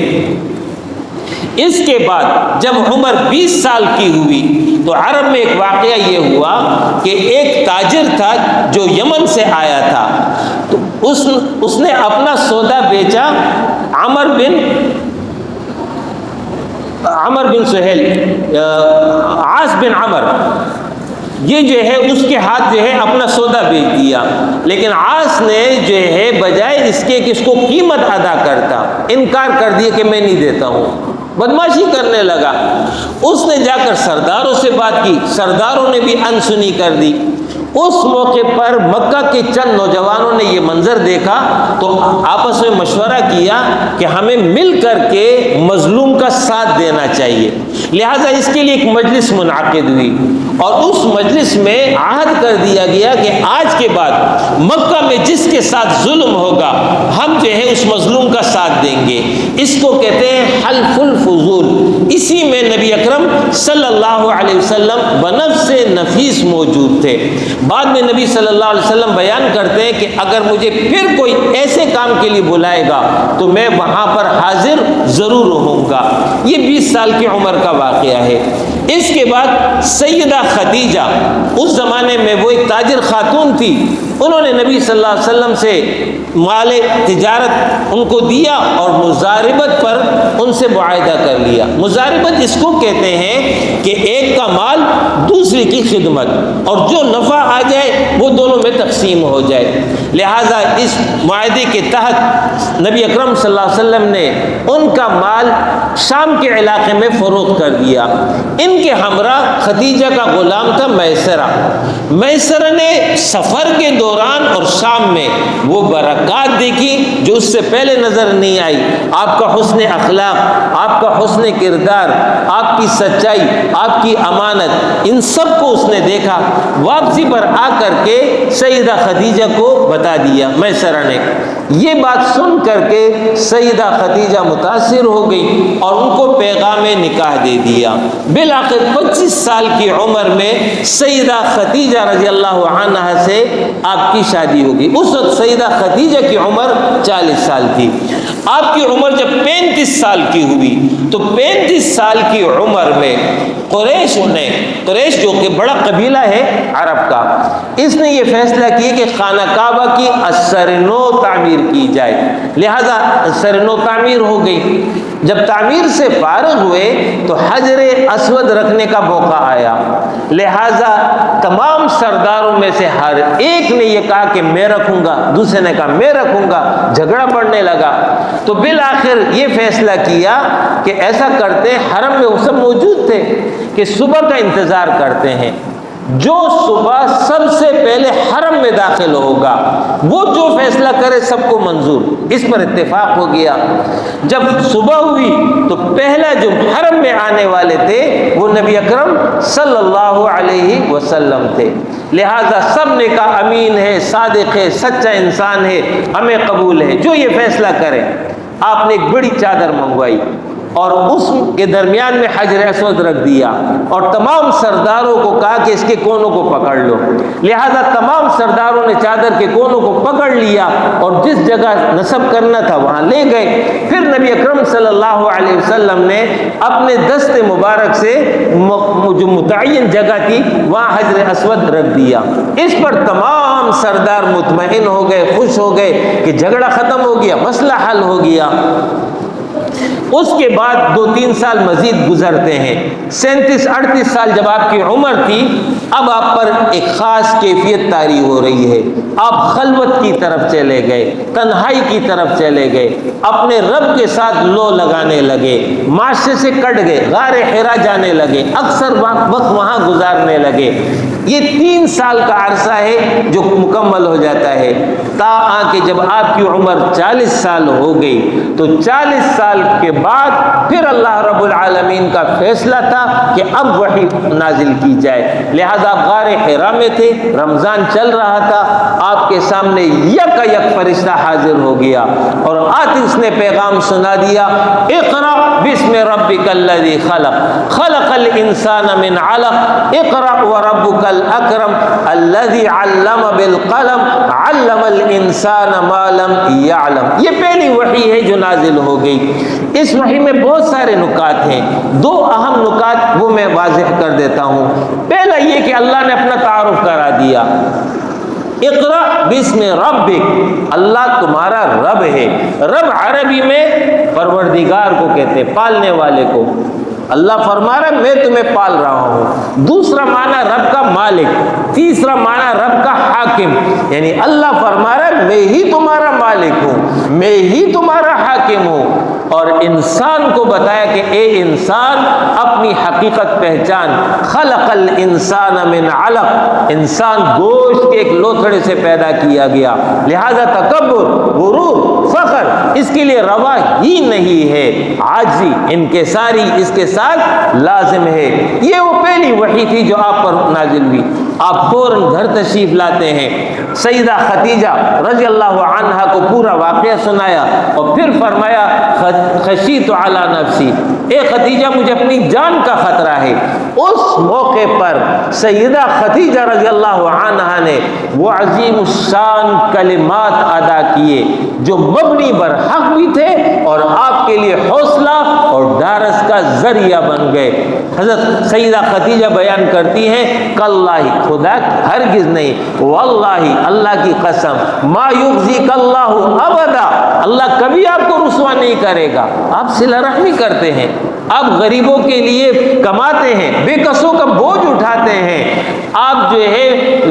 اس کے بعد جب عمر 20 سال کی ہوئی تو عرب میں ایک واقعہ یہ ہوا کہ ایک تاجر تھا جو یمن سے آیا تھا، تو اس نے اپنا سودا بیچا عمر بن سہیل، عاص بن عمر، یہ جو ہے اس کے ہاتھ جو ہے اپنا سودا بیچ دیا، لیکن عاص نے جو ہے بجائے اس کے کہ اس کو قیمت ادا کرتا، انکار کر دیا کہ میں نہیں دیتا ہوں، بدماشی کرنے لگا۔ اس نے جا کر سرداروں سے بات کی، سرداروں نے بھی انسنی کر دی۔ اس موقع پر مکہ کے چند نوجوانوں نے یہ منظر دیکھا تو آپس میں مشورہ کیا کہ ہمیں مل کر کے مظلوم کا ساتھ دینا چاہیے، لہٰذا اس کے لیے ایک مجلس منعقد ہوئی اور اس مجلس میں عہد کر دیا گیا کہ آج کے بعد مکہ میں جس کے ساتھ ظلم ہوگا ہم جو ہے اس مظلوم کا ساتھ دیں گے۔ اس کو کہتے ہیں حلف الفضول۔ اسی میں نبی اکرم صلی اللہ علیہ وسلم بنفس نفیس موجود تھے۔ بعد میں نبی صلی اللہ علیہ وسلم بیان کرتے ہیں کہ اگر مجھے پھر کوئی ایسے کام کے لیے بلائے گا تو میں وہاں پر حاضر ضرور ہوں گا۔ یہ 20 سال کی عمر کا واقعہ ہے۔ اس کے بعد سیدہ خدیجہ، اس زمانے میں وہ ایک تاجر خاتون تھی، انہوں نے نبی صلی اللہ علیہ وسلم سے مال تجارت ان کو دیا اور مزاربت پر ان سے معاہدہ کر لیا۔ مزاربت اس کو کہتے ہیں کہ ایک کا مال دوسری کی خدمت، اور جو نفع آ جائے وہ دونوں میں تقسیم ہو جائے۔ لہٰذا اس معاہدے کے تحت نبی اکرم صلی اللہ علیہ وسلم نے ان کا مال شام کے علاقے میں فروخت کر دیا۔ ان کے ہمراہ خدیجہ کا غلام تھا میسرہ۔ میسرہ نے سفر کے دوران اور شام میں وہ برکات دیکھی جو اس سے پہلے نظر نہیں آئی۔ آپ کا حسن اخلاق، آپ کا حسن کردار، آپ کی سچائی، آپ کی امانت، ان سب کو اس نے دیکھا۔ واپسی پر آ کر کے سیدہ خدیجہ کو بتا دیا میسرہ نے۔ یہ بات سن کر کے سیدہ خدیجہ متاثر ہو گئی اور ان کو پیغام نکاح دے دیا۔ بالآخر 25 سال کی عمر میں سیدہ خدیجہ رضی اللہ عنہا سے آپ کی شادی ہوگی۔ اس وقت سیدہ خدیجہ کی عمر 40 سال تھی۔ آپ کی عمر جب 35 سال کی ہوئی تو 35 سال کی عمر میں قریش جو کہ بڑا قبیلہ ہے عرب کا، اس نے یہ فیصلہ کیا کہ خانہ کعبہ کی سرنو تعمیر کی جائے، لہذا سرنو تعمیر ہو گئی۔ جب تعمیر سے فارغ ہوئے تو حجر اسود رکھنے کا موقع آیا، لہذا تمام سرداروں میں سے ہر ایک نے یہ کہا کہ میں رکھوں گا، دوسرے نے کہا میں رکھوں گا، جھگڑا بڑھنے لگا۔ تو بالآخر یہ فیصلہ کیا کہ ایسا کرتے ہیں، حرم میں وہ سب موجود تھے کہ صبح کا انتظار کرتے ہیں، جو صبح سب سے پہلے حرم میں داخل ہوگا وہ جو فیصلہ کرے سب کو منظور۔ اس پر اتفاق ہو گیا۔ جب صبح ہوئی تو پہلا جو حرم میں آنے والے تھے وہ نبی اکرم صلی اللہ علیہ وسلم تھے، لہذا سب نے کہا امین ہے، صادق ہے، سچا انسان ہے، ہمیں قبول ہے، جو یہ فیصلہ کرے۔ آپ نے ایک بڑی چادر منگوائی اور اس کے درمیان میں حجر اسود رکھ دیا اور تمام سرداروں کو کہا کہ اس کے کونوں کو پکڑ لو، لہذا تمام سرداروں نے چادر کے کونوں کو پکڑ لیا اور جس جگہ نصب کرنا تھا وہاں لے گئے۔ پھر نبی اکرم صلی اللہ علیہ وسلم نے اپنے دست مبارک سے جو متعین جگہ تھی وہاں حجر اسود رکھ دیا۔ اس پر تمام سردار مطمئن ہو گئے، خوش ہو گئے کہ جھگڑا ختم ہو گیا، مسئلہ حل ہو گیا۔ اس کے بعد 2-3 سال مزید گزرتے ہیں۔ 37-38 سال جب آپ کی عمر تھی، اب آپ پر ایک خاص کیفیت طاری ہو رہی ہے۔ آپ خلوت کی طرف چلے گئے، تنہائی کی طرف چلے گئے، اپنے رب کے ساتھ لو لگانے لگے، معاشرے سے کٹ گئے، غار حرا جانے لگے، اکثر وقت وہاں گزارنے لگے۔ یہ 3 سال کا عرصہ ہے جو مکمل ہو جاتا ہے، تا آ کے جب آپ کی عمر 40 سال ہو گئی تو 40 سال کے بعد پھر اللہ رب العالمین کا فیصلہ تھا کہ اب وحی نازل کی جائے، لہذا آپ غار حرا میں تھے، رمضان چل رہا تھا، آپ کے سامنے یک فرشتہ حاضر ہو گیا اور آج اس نے پیغام سنا دیا، اقرأ بسم ربک الذی خلق، خلق الانسان من علق، اقرأ وربک الاکرم الذی علم بالقلم، علم الانسان ما لم یعلم۔ یہ پہلی وحی ہے جو نازل ہو گئی۔ اس وحی میں بہت سارے نکات ہیں، 2 اہم نکات وہ میں واضح کر دیتا ہوں۔ پہلا یہ کہ اللہ نے اپنا تعارف کرا دیا، اقرأ بسم ربک، اللہ تمہارا رب ہے۔ رب عربی میں پروردگار کو کہتے ہیں، پالنے والے کو۔ اللہ فرما رہا ہے میں تمہیں پال رہا ہوں. دوسرا معنی رب کا مالک. تیسرا معنی رب کا حاکم. یعنی اللہ فرما رہا ہے میں ہی تمہارا مالک ہوں, میں ہی تمہارا حاکم ہوں. اور انسان کو بتایا کہ اے انسان اپنی حقیقت پہچان. خلق الانسان من علق, انسان گوشت کے ایک لوتھڑے سے پیدا کیا گیا, لہذا تکبر, غرور, فخر اس کے لیے روا ہی نہیں ہے. عاجزی, انکساری اس کے ساتھ لازم ہے. یہ وہ پہلی وحی تھی جو آپ پر نازل ہوئی. آپ فوراً گھر تشریف لاتے ہیں, سیدہ خدیجہ رضی اللہ عنہا کو پورا واقعہ سنایا اور پھر فرمایا خشیت علی نفسی, اے خدیجہ مجھے اپنی جان کا خطرہ ہے. اس موقع پر سیدہ خدیجہ رضی اللہ عنہا نے وہ عظیم الشان کلمات ادا کیے جو مبنی بر حق بھی تھے اور آپ کے لیے حوصلہ اور ڈھارس کا ذریعہ بن گئے. حضرت سیدہ خدیجہ بیان کرتی ہیں کاللہ, خدا ہرگز نہیں, واللہ اللہ کی قسم, ما یخزیک اللہ ابدا, اللہ کبھی آپ کو رسوا نہیں کرے گا. آپ صلہ رحمی کرتے ہیں, آپ غریبوں کے لیے کماتے ہیں, بے کسوں کا بوجھ اٹھاتے ہیں, آپ جو ہے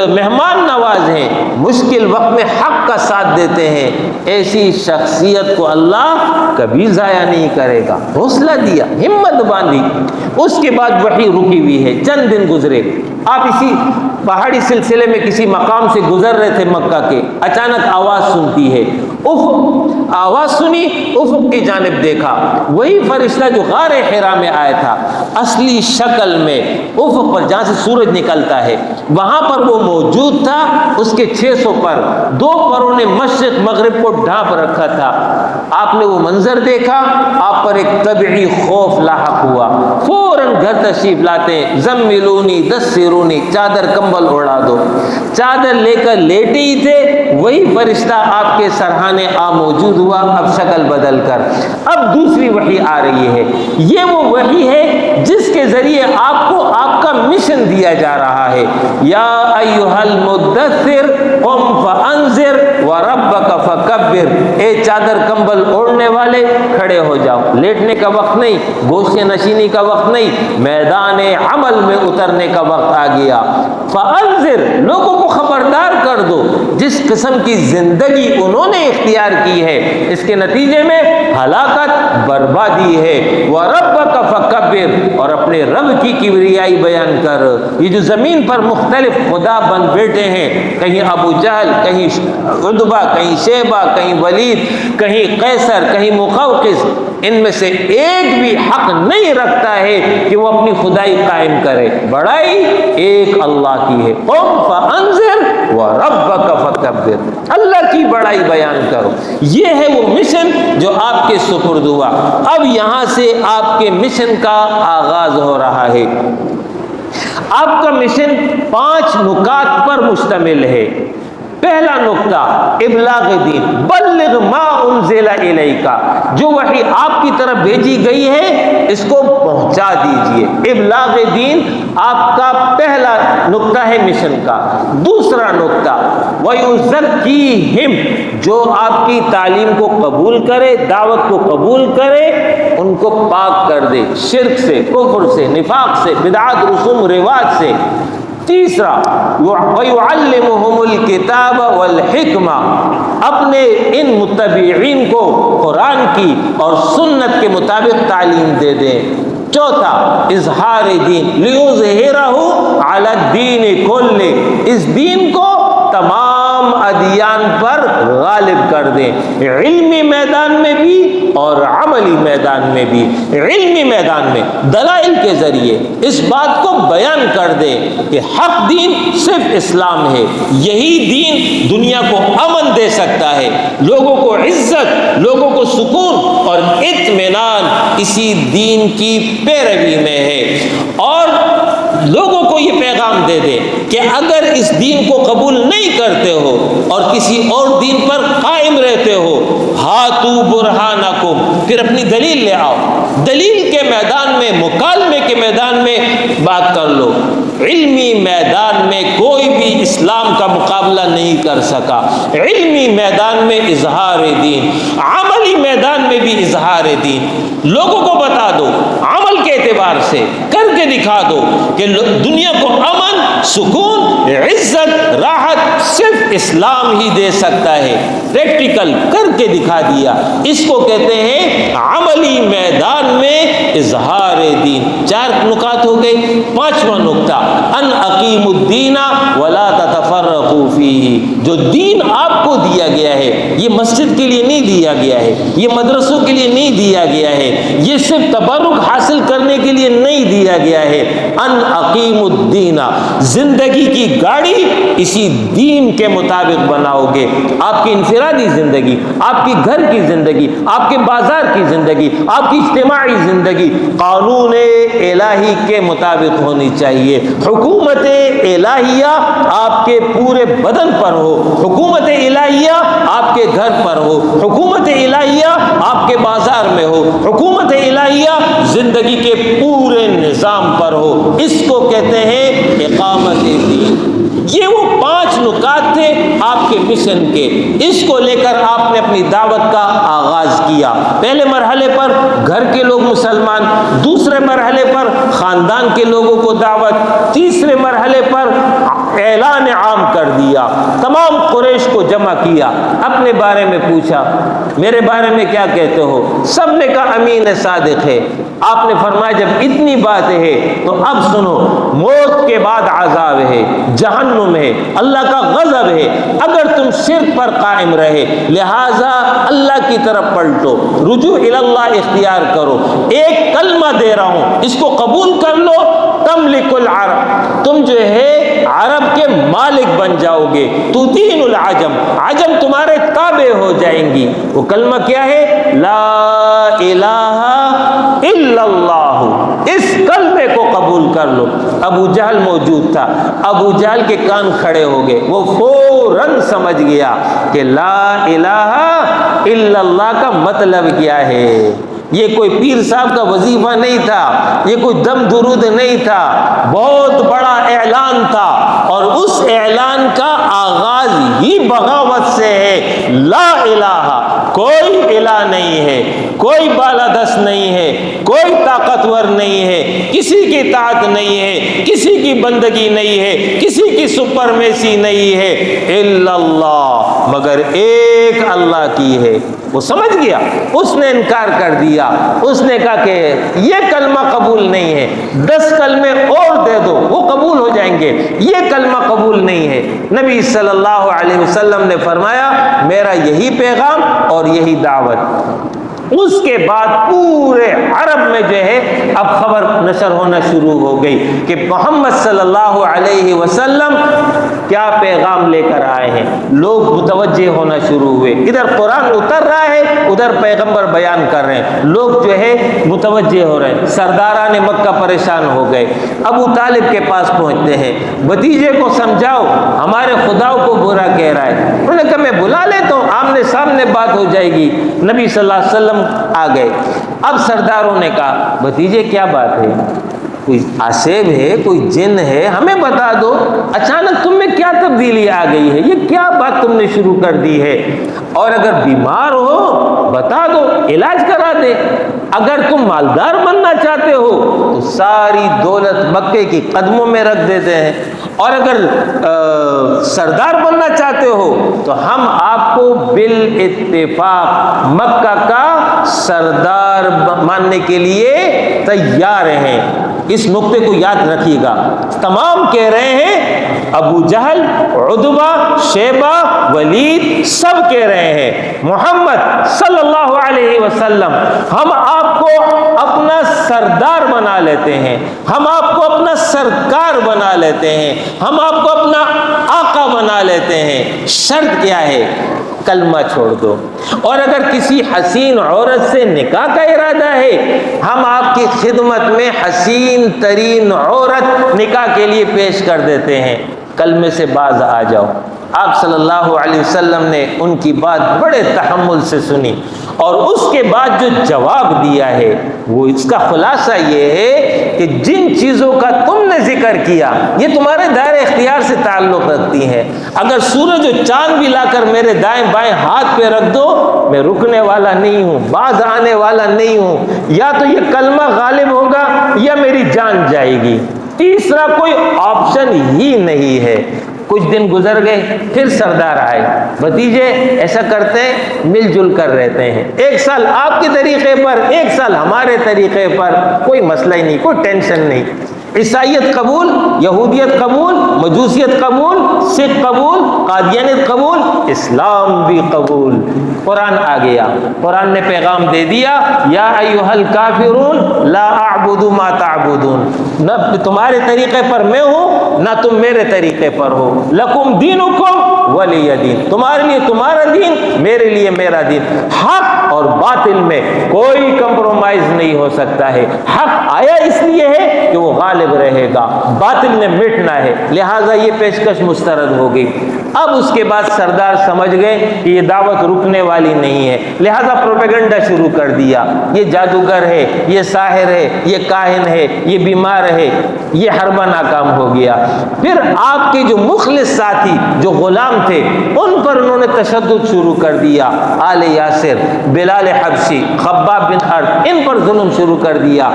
مہمان نواز ہیں, مشکل وقت میں حق کا ساتھ دیتے ہیں. ایسی شخصیت کو اللہ کبھی ضائع نہیں کرے گا. حوصلہ دیا, ہمت باندھی. اس کے بعد وحی رکی ہوئی ہے, چند دن گزرے. آپ اسی پہاڑی سلسلے میں کسی مقام سے گزر رہے تھے مکہ کے, اچانک آواز سنتی ہے. افق, آواز سنی, افق کی جانب دیکھا, وہی فرشتہ جو غار حرا میں آیا تھا اصلی شکل میں افق پر جہاں سے سورج نکلتا ہے وہاں پر وہ موجود تھا. اس کے 600 پر, 2 پروں نے مشرق مغرب کو ڈھانپ رکھا تھا. آپ نے وہ منظر دیکھا, آپ پر ایک طبعی خوف لاحق ہوا. فوراً گھر تشریف لاتے ہیں, زملونی دثرونی, چادر کمبل اڑا دو. چادر لے کر لیٹے ہی تھے, وہی فرشتہ آپ کے سرہانے آ موجود ہوا, اب شکل بدل کر. اب دوسری وحی آ رہی ہے. یہ وہ وحی ہے جس کے ذریعے آپ کو آپ کا مشن دیا جا رہا ہے. یا ایھا المدثر قم فانذر وربک فکبر, اے چادر کمبل اوڑھنے والے کھڑے ہو جاؤ. لیٹنے کا وقت نہیں, گوشت نشینی کا وقت نہیں, میدان عمل میں اترنے کا وقت آ گیا. فانذر, لوگوں کو خبردار کر دو. جس قسم کی زندگی انہوں نے اختیار کی ہے اس کے نتیجے میں ہلاکت, بربادی ہے. وَرَبَّكَ فَكَبِّرْ, اور اپنے رب کی کبریائی بیان کر. یہ جو زمین پر مختلف خدا بن بیٹھے ہیں, کہیں ابو جہل, کہیں عتبہ, کہیں شیبہ, کہیں ولید, کہیں قیصر, کہیں مقوقس, ان میں سے ایک بھی حق نہیں رکھتا ہے کہ وہ اپنی خدائی قائم کرے. بڑائی ایک اللہ کی ہے. قم فانذر وربک فکبر, اللہ کی بڑائی بیان کرو. یہ ہے وہ مشن جو آپ کے سپرد ہوا. اب یہاں سے آپ کے مشن کا آغاز ہو رہا ہے. آپ کا مشن 5 نکات پر مشتمل ہے. پہلا نقطہ ابلاغ دین, بلغ ما انزل الیک, جو وحی آپ کی طرف بھیجی گئی ہے اس کو پہنچا دیجئے. ابلاغ دین آپ کا پہلا نقطہ ہے مشن کا. دوسرا نقطہ وَيُزَكِّيهِمْ, جو آپ کی تعلیم کو قبول کرے, دعوت کو قبول کرے, ان کو پاک کر دے شرک سے, کفر سے, نفاق سے, بدعات, رسوم رواج سے. تیسرا وَيُعَلِّمُهُمُ الْكِتَابَ وَالْحِكْمَةَ, اپنے ان متبعین کو قرآن کی اور سنت کے مطابق تعلیم دے دیں. چوتھا اظہار دین, لِيُظْهِرَهُ عَلَى الدِّينِ كُلِّهِ, اس دین کو تمام ادیان پر غالب کر دیں. علمی میدان میں بھی اور عملی میدان میں بھی. علمی میدان میں دلائل کے ذریعے اس بات کو بیان کر دیں کہ حق دین صرف اسلام ہے, یہی دین دنیا کو امن دے سکتا ہے, لوگوں کو عزت, لوگوں کو سکون اور اطمینان اسی دین کی پیروی میں ہے. اور لوگوں کو یہ پیغام دے دے کہ اگر اس دین کو قبول نہیں کرتے ہو اور کسی اور دین پر قائم رہتے ہو, ہاتو برہانکم, پھر اپنی دلیل لے آؤ. دلیل کے میدان میں, مکالمے کے میدان میں بات کر لو. علمی میدان میں کوئی بھی اسلام کا مقابلہ نہیں کر سکا. علمی میدان میں اظہار دین, عملی میدان میں بھی اظہار دین. لوگوں کو بتا دو, عمل کے اعتبار سے کر کے دکھا دو کہ دنیا کو امن، سکون، عزت، راحت صرف اسلام ہی دے سکتا ہے، پریکٹیکل کر کے دکھا دیا۔ اس کو کہتے ہیں عملی میدان میں اظہار دین۔ 4 نکات ہو گئے۔ 5واں نکتہ ان اقیم الدین ولا تتفرقوا فیہ۔ جو دین آپ کو دیا گیا ہے یہ مسجد کے لیے نہیں دیا گیا ہے، یہ مدرسوں کے لیے نہیں دیا گیا ہے، یہ صرف تبرک حاصل کرنے کے لیے نہیں دیا گیا ہے۔ ان اقیم الدین، زندگی کی گاڑی اسی دین کے مطابق بناؤ گے۔ آپ کی انفرادی زندگی، آپ کی گھر کی زندگی، آپ کے بازار کی زندگی، آپ کی اجتماعی زندگی قانون الہی کے مطابق ہونی چاہیے۔ حکومت الہیہ آپ کے پورے بدن پر ہو، حکومت الہیہ آپ کے گھر پر ہو، حکومت الہیہ آپ کے بازار میں ہو، حکومت الہیہ زندگی کے پورے نظام پر ہو۔ اس کو کہتے ہیں اقامت دین۔ یہ وہ 5 نکات تھے آپ کے مشن کے۔ اس کو لے کر آپ نے اپنی دعوت کا آغاز کیا۔ پہلے مرحلے پر گھر کے لوگ مسلمان، دوسرے مرحلے پر خاندان کے لوگوں کو دعوت، تیسرے مرحلے پر اعلان عام کر دیا، تمام قریش کو جمع کیا، اپنے بارے میں پوچھا میرے بارے میں کیا کہتے ہو؟ سب نے کہا امین صادق ہے۔ آپ نے فرمایا جب اتنی بات ہے تو اب سنو، موت کے بعد عذاب ہے، جہنم ہے، اللہ کا غضب ہے، اگر تم شرک پر قائم رہے لہٰذا اللہ کی طرف پلٹو، رجوع اللہ اختیار کرو۔ ایک کلمہ دے رہا ہوں، اس کو قبول کر لو، تملک العرب، تم جو ہے عرب کے مالک بن جاؤ گے، تو دین العجم، عجم تمہارے تابع ہو جائیں گی۔ وہ کلمہ کیا ہے؟ لا الہ الا اللہ۔ اس کلمے کو قبول کر لو۔ ابو جہل موجود تھا، ابو جہل کے کان کھڑے ہو گئے، وہ فوراً سمجھ گیا کہ لا الہ الا اللہ کا مطلب کیا ہے۔ یہ کوئی پیر صاحب کا وظیفہ نہیں تھا، یہ کوئی دم درود نہیں تھا، بہت بڑا اعلان تھا، اور اس اعلان کا آغاز ہی بغاوت سے ہے۔ لا الہ، کوئی الہ نہیں ہے، کوئی بالادست نہیں ہے، کوئی طاقتور نہیں ہے، کسی کی طاعت نہیں ہے، کسی کی بندگی نہیں ہے، کسی کی سپرمیسی نہیں ہے، الا اللہ، مگر ایک اللہ کی ہے۔ وہ سمجھ گیا، اس نے انکار کر دیا، اس نے کہا کہ یہ کلمہ قبول نہیں ہے، 10 کلمے اور دے دو وہ قبول ہو جائیں گے، یہ کلمہ قبول نہیں ہے۔ نبی صلی اللہ علیہ وسلم نے فرمایا میرا یہی پیغام اور یہی دعوت۔ اس کے بعد پورے عرب میں جو ہے اب خبر نشر ہونا شروع ہو گئی کہ محمد صلی اللہ علیہ وسلم کیا پیغام لے کر آئے ہیں۔ لوگ متوجہ ہونا شروع ہوئے، ادھر قرآن اتر رہا ہے، ادھر پیغمبر بیان کر رہے ہیں، لوگ جو ہے متوجہ ہو رہے ہیں۔ سرداران مکہ پریشان ہو گئے، ابو طالب کے پاس پہنچتے ہیں، بھتیجے کو سمجھاؤ ہمارے خدا کو برا کہہ رہا ہے۔ انہوں نے کہا میں بلا لیتا ہوں، آمنے سامنے بات ہو جائے گی۔ نبی صلی اللہ علیہ وسلم آ گئے۔ اب سرداروں نے کہا بھتیجے کیا بات ہے، کوئی آسیب ہے، کوئی جن ہے، ہمیں بتا دو، اچانک تم میں کیا تبدیلی آ گئی ہے، یہ کیا بات تم نے شروع کر دی ہے، اور اگر بیمار ہو بتا دو علاج کرا دے، اگر تم مالدار بننا چاہتے ہو تو ساری دولت مکے کی قدموں میں رکھ دیتے ہیں، اور اگر سردار بننا چاہتے ہو تو ہم آپ کو بالاتفاق مکہ کا سردار ماننے کے لیے تیار ہیں۔ اس نقطے کو یاد رکھیے گا، تمام کہہ رہے ہیں، ابو جہل، عتبہ، شیبہ، ولید سب کہہ رہے ہیں محمد صلی اللہ علیہ وسلم ہم آپ کو اپنا سردار بنا لیتے ہیں، ہم آپ کو اپنا سرکار بنا لیتے ہیں، ہم آپ کو اپنا آقا بنا لیتے ہیں، شرط کیا ہے؟ کلمہ چھوڑ دو، اور اگر کسی حسین عورت سے نکاح کا ارادہ ہے ہم آپ کی خدمت میں حسین ترین عورت نکاح کے لیے پیش کر دیتے ہیں، کلمے سے باز آ جاؤ۔ آپ صلی اللہ علیہ وسلم نے ان کی بات بڑے تحمل سے سنی، اور اس کے بعد جو جواب دیا ہے وہ اس کا خلاصہ یہ ہے کہ جن چیزوں کا تم نے ذکر کیا یہ تمہارے دائرے اختیار سے تعلق رکھتی ہیں. اگر سورج و چاند بھی لا کر میرے دائیں بائیں ہاتھ پہ رکھ دو میں رکنے والا نہیں ہوں, باز آنے والا نہیں ہوں. یا تو یہ کلمہ غالب ہوگا یا میری جان جائے گی, تیسرا کوئی آپشن ہی نہیں ہے. کچھ دن گزر گئے, پھر سردار آئے, بھتیجے ایسا کرتے ہیں مل جل کر رہتے ہیں, 1 سال آپ کے طریقے پر 1 سال ہمارے طریقے پر, کوئی مسئلہ ہی نہیں, کوئی ٹینشن نہیں. عیسائیت قبول, یہودیت قبول, مجوسیت قبول, سکھ قبول, قادیانیت قبول, اسلام بھی قبول. قرآن آ گیا, قرآن نے پیغام دے دیا, یا ایھا الکافرون لا اعبد ما تعبدون, نہ تمہارے طریقے پر میں ہوں نہ تم میرے طریقے پر ہو. لکم دینکم ولی دین, تمہارے لیے تمہارا دین, میرے لیے میرا دین. حق اور باطل میں کوئی کمپرومائز نہیں ہو سکتا ہے. حق آیا اس لیے ہے کہ وہ غالب رہے گا, باطل نے مٹنا ہے, لہٰذا یہ پیشکش مسترد ہو گئی. اب اس کے بعد سردار سمجھ گئے کہ یہ دعوت رکنے والی نہیں ہے, لہٰذا پروپیگنڈا شروع کر دیا. یہ جادوگر ہے, یہ ساحر ہے, یہ کاہن ہے, یہ بیمار ہے, یہ حربہ ناکام ہو گیا. پھر آپ کے جو مخلص ساتھی جو غلام تھے ان پر انہوں نے تشدد شروع کر دیا. آل یاسر, بلال حبشی, خباب بن ارد, ان پر ظلم شروع کر دیا.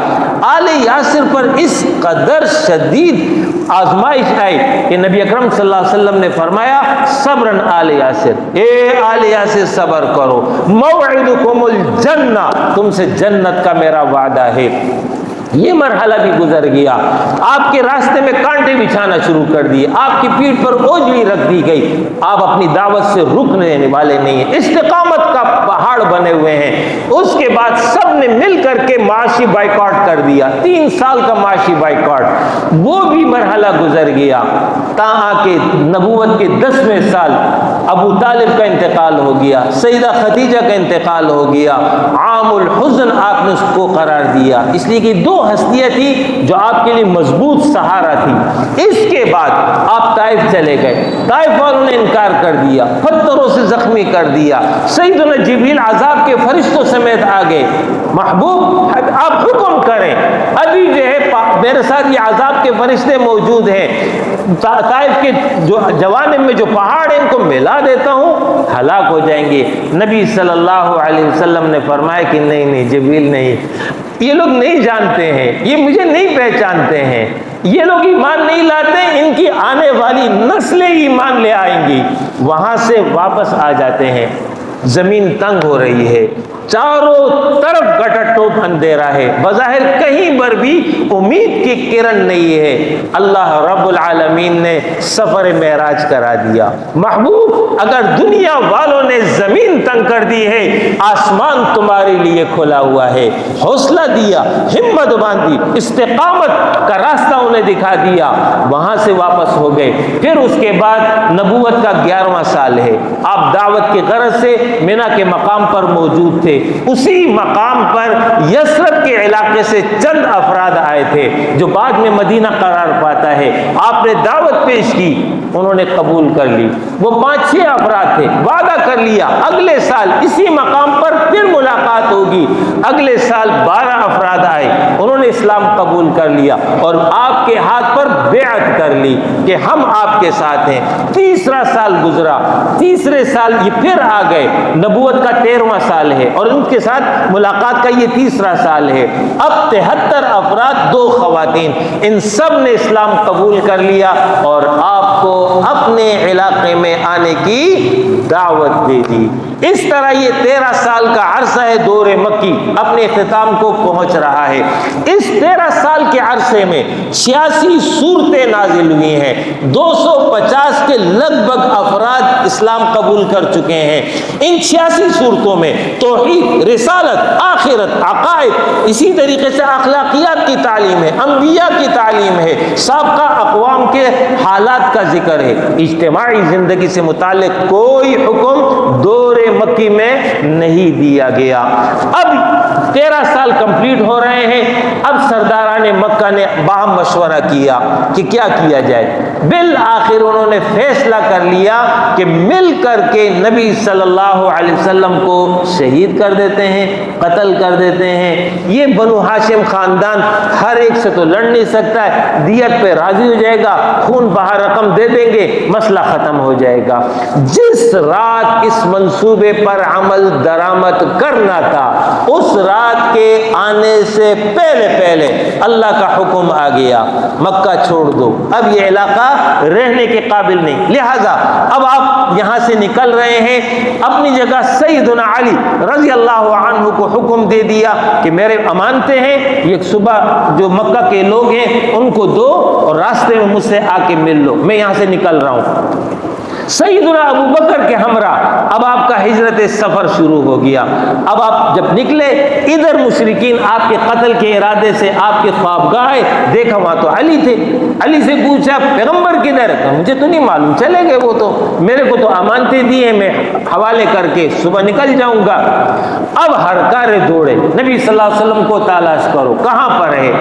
آل یاسر پر اس قدر شدید آزمائش آئی کہ نبی اکرم صلی اللہ علیہ وسلم نے فرمایا صبرن آل یاسر, اے آل یاسر صبر کرو, موعدکم الجنہ, تم سے جنت کا میرا وعدہ ہے. یہ مرحلہ بھی گزر گیا. آپ کے راستے میں کانٹے بچھانا شروع کر دیے, آپ کی پیٹھ پر اوجڑی رکھ دی گئی. آپ اپنی دعوت سے رکنے والے نہیں ہیں, استقامت کا پہاڑ بنے ہوئے ہیں. اس کے بعد سب نے مل کر کے معاشی بائیکاٹ کر دیا, 3 سال کا معاشی بائیکاٹ. وہ بھی مرحلہ گزر گیا. تاں کہ نبوت کے 10ویں سال ابو طالب کا انتقال ہو گیا, سیدہ خدیجہ کا انتقال ہو گیا. عام الحزن آپ نے اس کو قرار دیا, اس لیے کہ 2 ہستیاں تھی جو آپ کے لیے مضبوط سہارا تھی. اس کے بعد آپ طائف چلے گئے, طائف والوں نے انکار کر دیا, پتھروں سے زخمی کر دیا. سیدنا جبریل عذاب کے فرشتوں سمیت آ گئے. محبوب آپ حکم کریں, ابھی جو ہے میرے ساتھ یہ عذاب کے فرشتے موجود ہیں, طائف کے جو جوانب میں جو پہاڑ ہیں ان کو ملا دیتا ہوں, ہلاک ہو جائیں گے. نبی صلی اللہ علیہ وسلم نے فرمایا کہ نہیں جبریل نہیں, یہ لوگ نہیں جانتے ہیں, یہ مجھے نہیں پہچانتے ہیں, یہ لوگ ایمان نہیں لاتے, ان کی آنے والی نسلیں ایمان لے آئیں گی. وہاں سے واپس آ جاتے ہیں. زمین تنگ ہو رہی ہے, چاروں طرف گٹا ٹوپ اندھیرا ہے, بظاہر کہیں پر بھی امید کی کرن نہیں ہے. اللہ رب العالمین نے سفر معراج کرا دیا. محبوب اگر دنیا والوں نے زمین تنگ کر دی ہے, آسمان تمہارے لیے کھلا ہوا ہے. حوصلہ دیا, ہمت باندھی, استقامت کا راستہ انہیں دکھا دیا. وہاں سے واپس ہو گئے. پھر اس کے بعد نبوت کا 11واں سال ہے. آپ دعوت کی غرض سے مینا کے مقام پر موجود تھے. اسی مقام پر یثرب کے علاقے سے چند افراد آئے تھے جو بعد میں مدینہ قرار پاتا ہے. آپ نے دعوت پیش کی, انہوں نے قبول کر لی. وہ 5-6 افراد تھے, وعدہ کر لیا اگلے سال اسی مقام پر پھر ملاقات ہوگی. اگلے سال 12 افراد آئے, انہوں نے اسلام قبول کر لیا اور آپ کے ہاتھ پر بیعت کر لی کہ ہم آپ کے ساتھ ہیں. تیسرا سال گزرا, تیسرے سال یہ پھر آ گئے. نبوت کا 13واں سال ہے اور ان کے ساتھ ملاقات کا یہ تیسرا سال ہے. اب 73 افراد, 2 خواتین, ان سب نے اسلام قبول کر لیا اور آپ کو اپنے علاقے میں آنے کی دعوت دے دی. اس طرح یہ 13 سال کا عرصہ ہے دور مکی اپنے اختتام کو پہنچ رہا ہے. اس 13 سال کے عرصے میں 86 صورتیں نازل ہوئی ہیں. 250 کے لگ بھگ افراد اسلام قبول کر چکے ہیں. ان 86 صورتوں میں توحید, رسالت, آخرت, عقائد, اسی طریقے سے اخلاقیات کی تعلیم ہے, انبیاء کی تعلیم ہے, سابقہ اقوام کے حالات کا ذکر ہے. اجتماعی زندگی سے متعلق کوئی حکم دور مکی میں نہیں دیا گیا. اب 13 سال کمپلیٹ ہو رہے ہیں. اب سرداران مکہ نے باہم مشورہ کیا کہ کیا کیا جائے. بالآخر انہوں نے فیصلہ کر لیا کہ مل کر کے نبی صلی اللہ علیہ وسلم کو شہید کر دیتے ہیں، قتل کر دیتے ہیں۔ یہ بنو ہاشم خاندان ہر ایک سے تو لڑ نہیں سکتا ہے، دیت پہ راضی ہو جائے گا، خون بہا رقم دے دیں گے، مسئلہ ختم ہو جائے گا۔ جس رات اس منصوبے پر عمل درآمد کرنا تھا، اس رات کے آنے سے پہلے اللہ کا حکم آ گیا، مکہ چھوڑ دو، اب یہ علاقہ رہنے کے قابل نہیں، لہذا اب آپ یہاں سے نکل رہے ہیں۔ اپنی جگہ سیدنا علی رضی اللہ عنہ کو حکم دے دیا کہ میرے امانتیں ہیں، یہ صبح جو مکہ کے لوگ ہیں ان کو دو اور راستے میں مجھ سے آ کے مل لو، میں یہاں سے نکل رہا ہوں۔ سیدنا ابو بکر کے ہمراہ اب آپ کا ہجرت سفر شروع ہو گیا۔ اب آپ جب نکلے، ادھر مشرکین آپ کے قتل کے ارادے سے آپ کے خوابگاہ آئے، دیکھا وہاں تو علی تھے۔ علی سے پوچھا پیغمبر کدھر ہے؟ مجھے تو نہیں معلوم، چلے گئے وہ تو، میرے کو تو امانتیں دی ہیں، میں حوالے کر کے صبح نکل جاؤں گا۔ اب ہر کارے دوڑے، نبی صلی اللہ علیہ وسلم کو تلاش کرو، کہاں پر ہے؟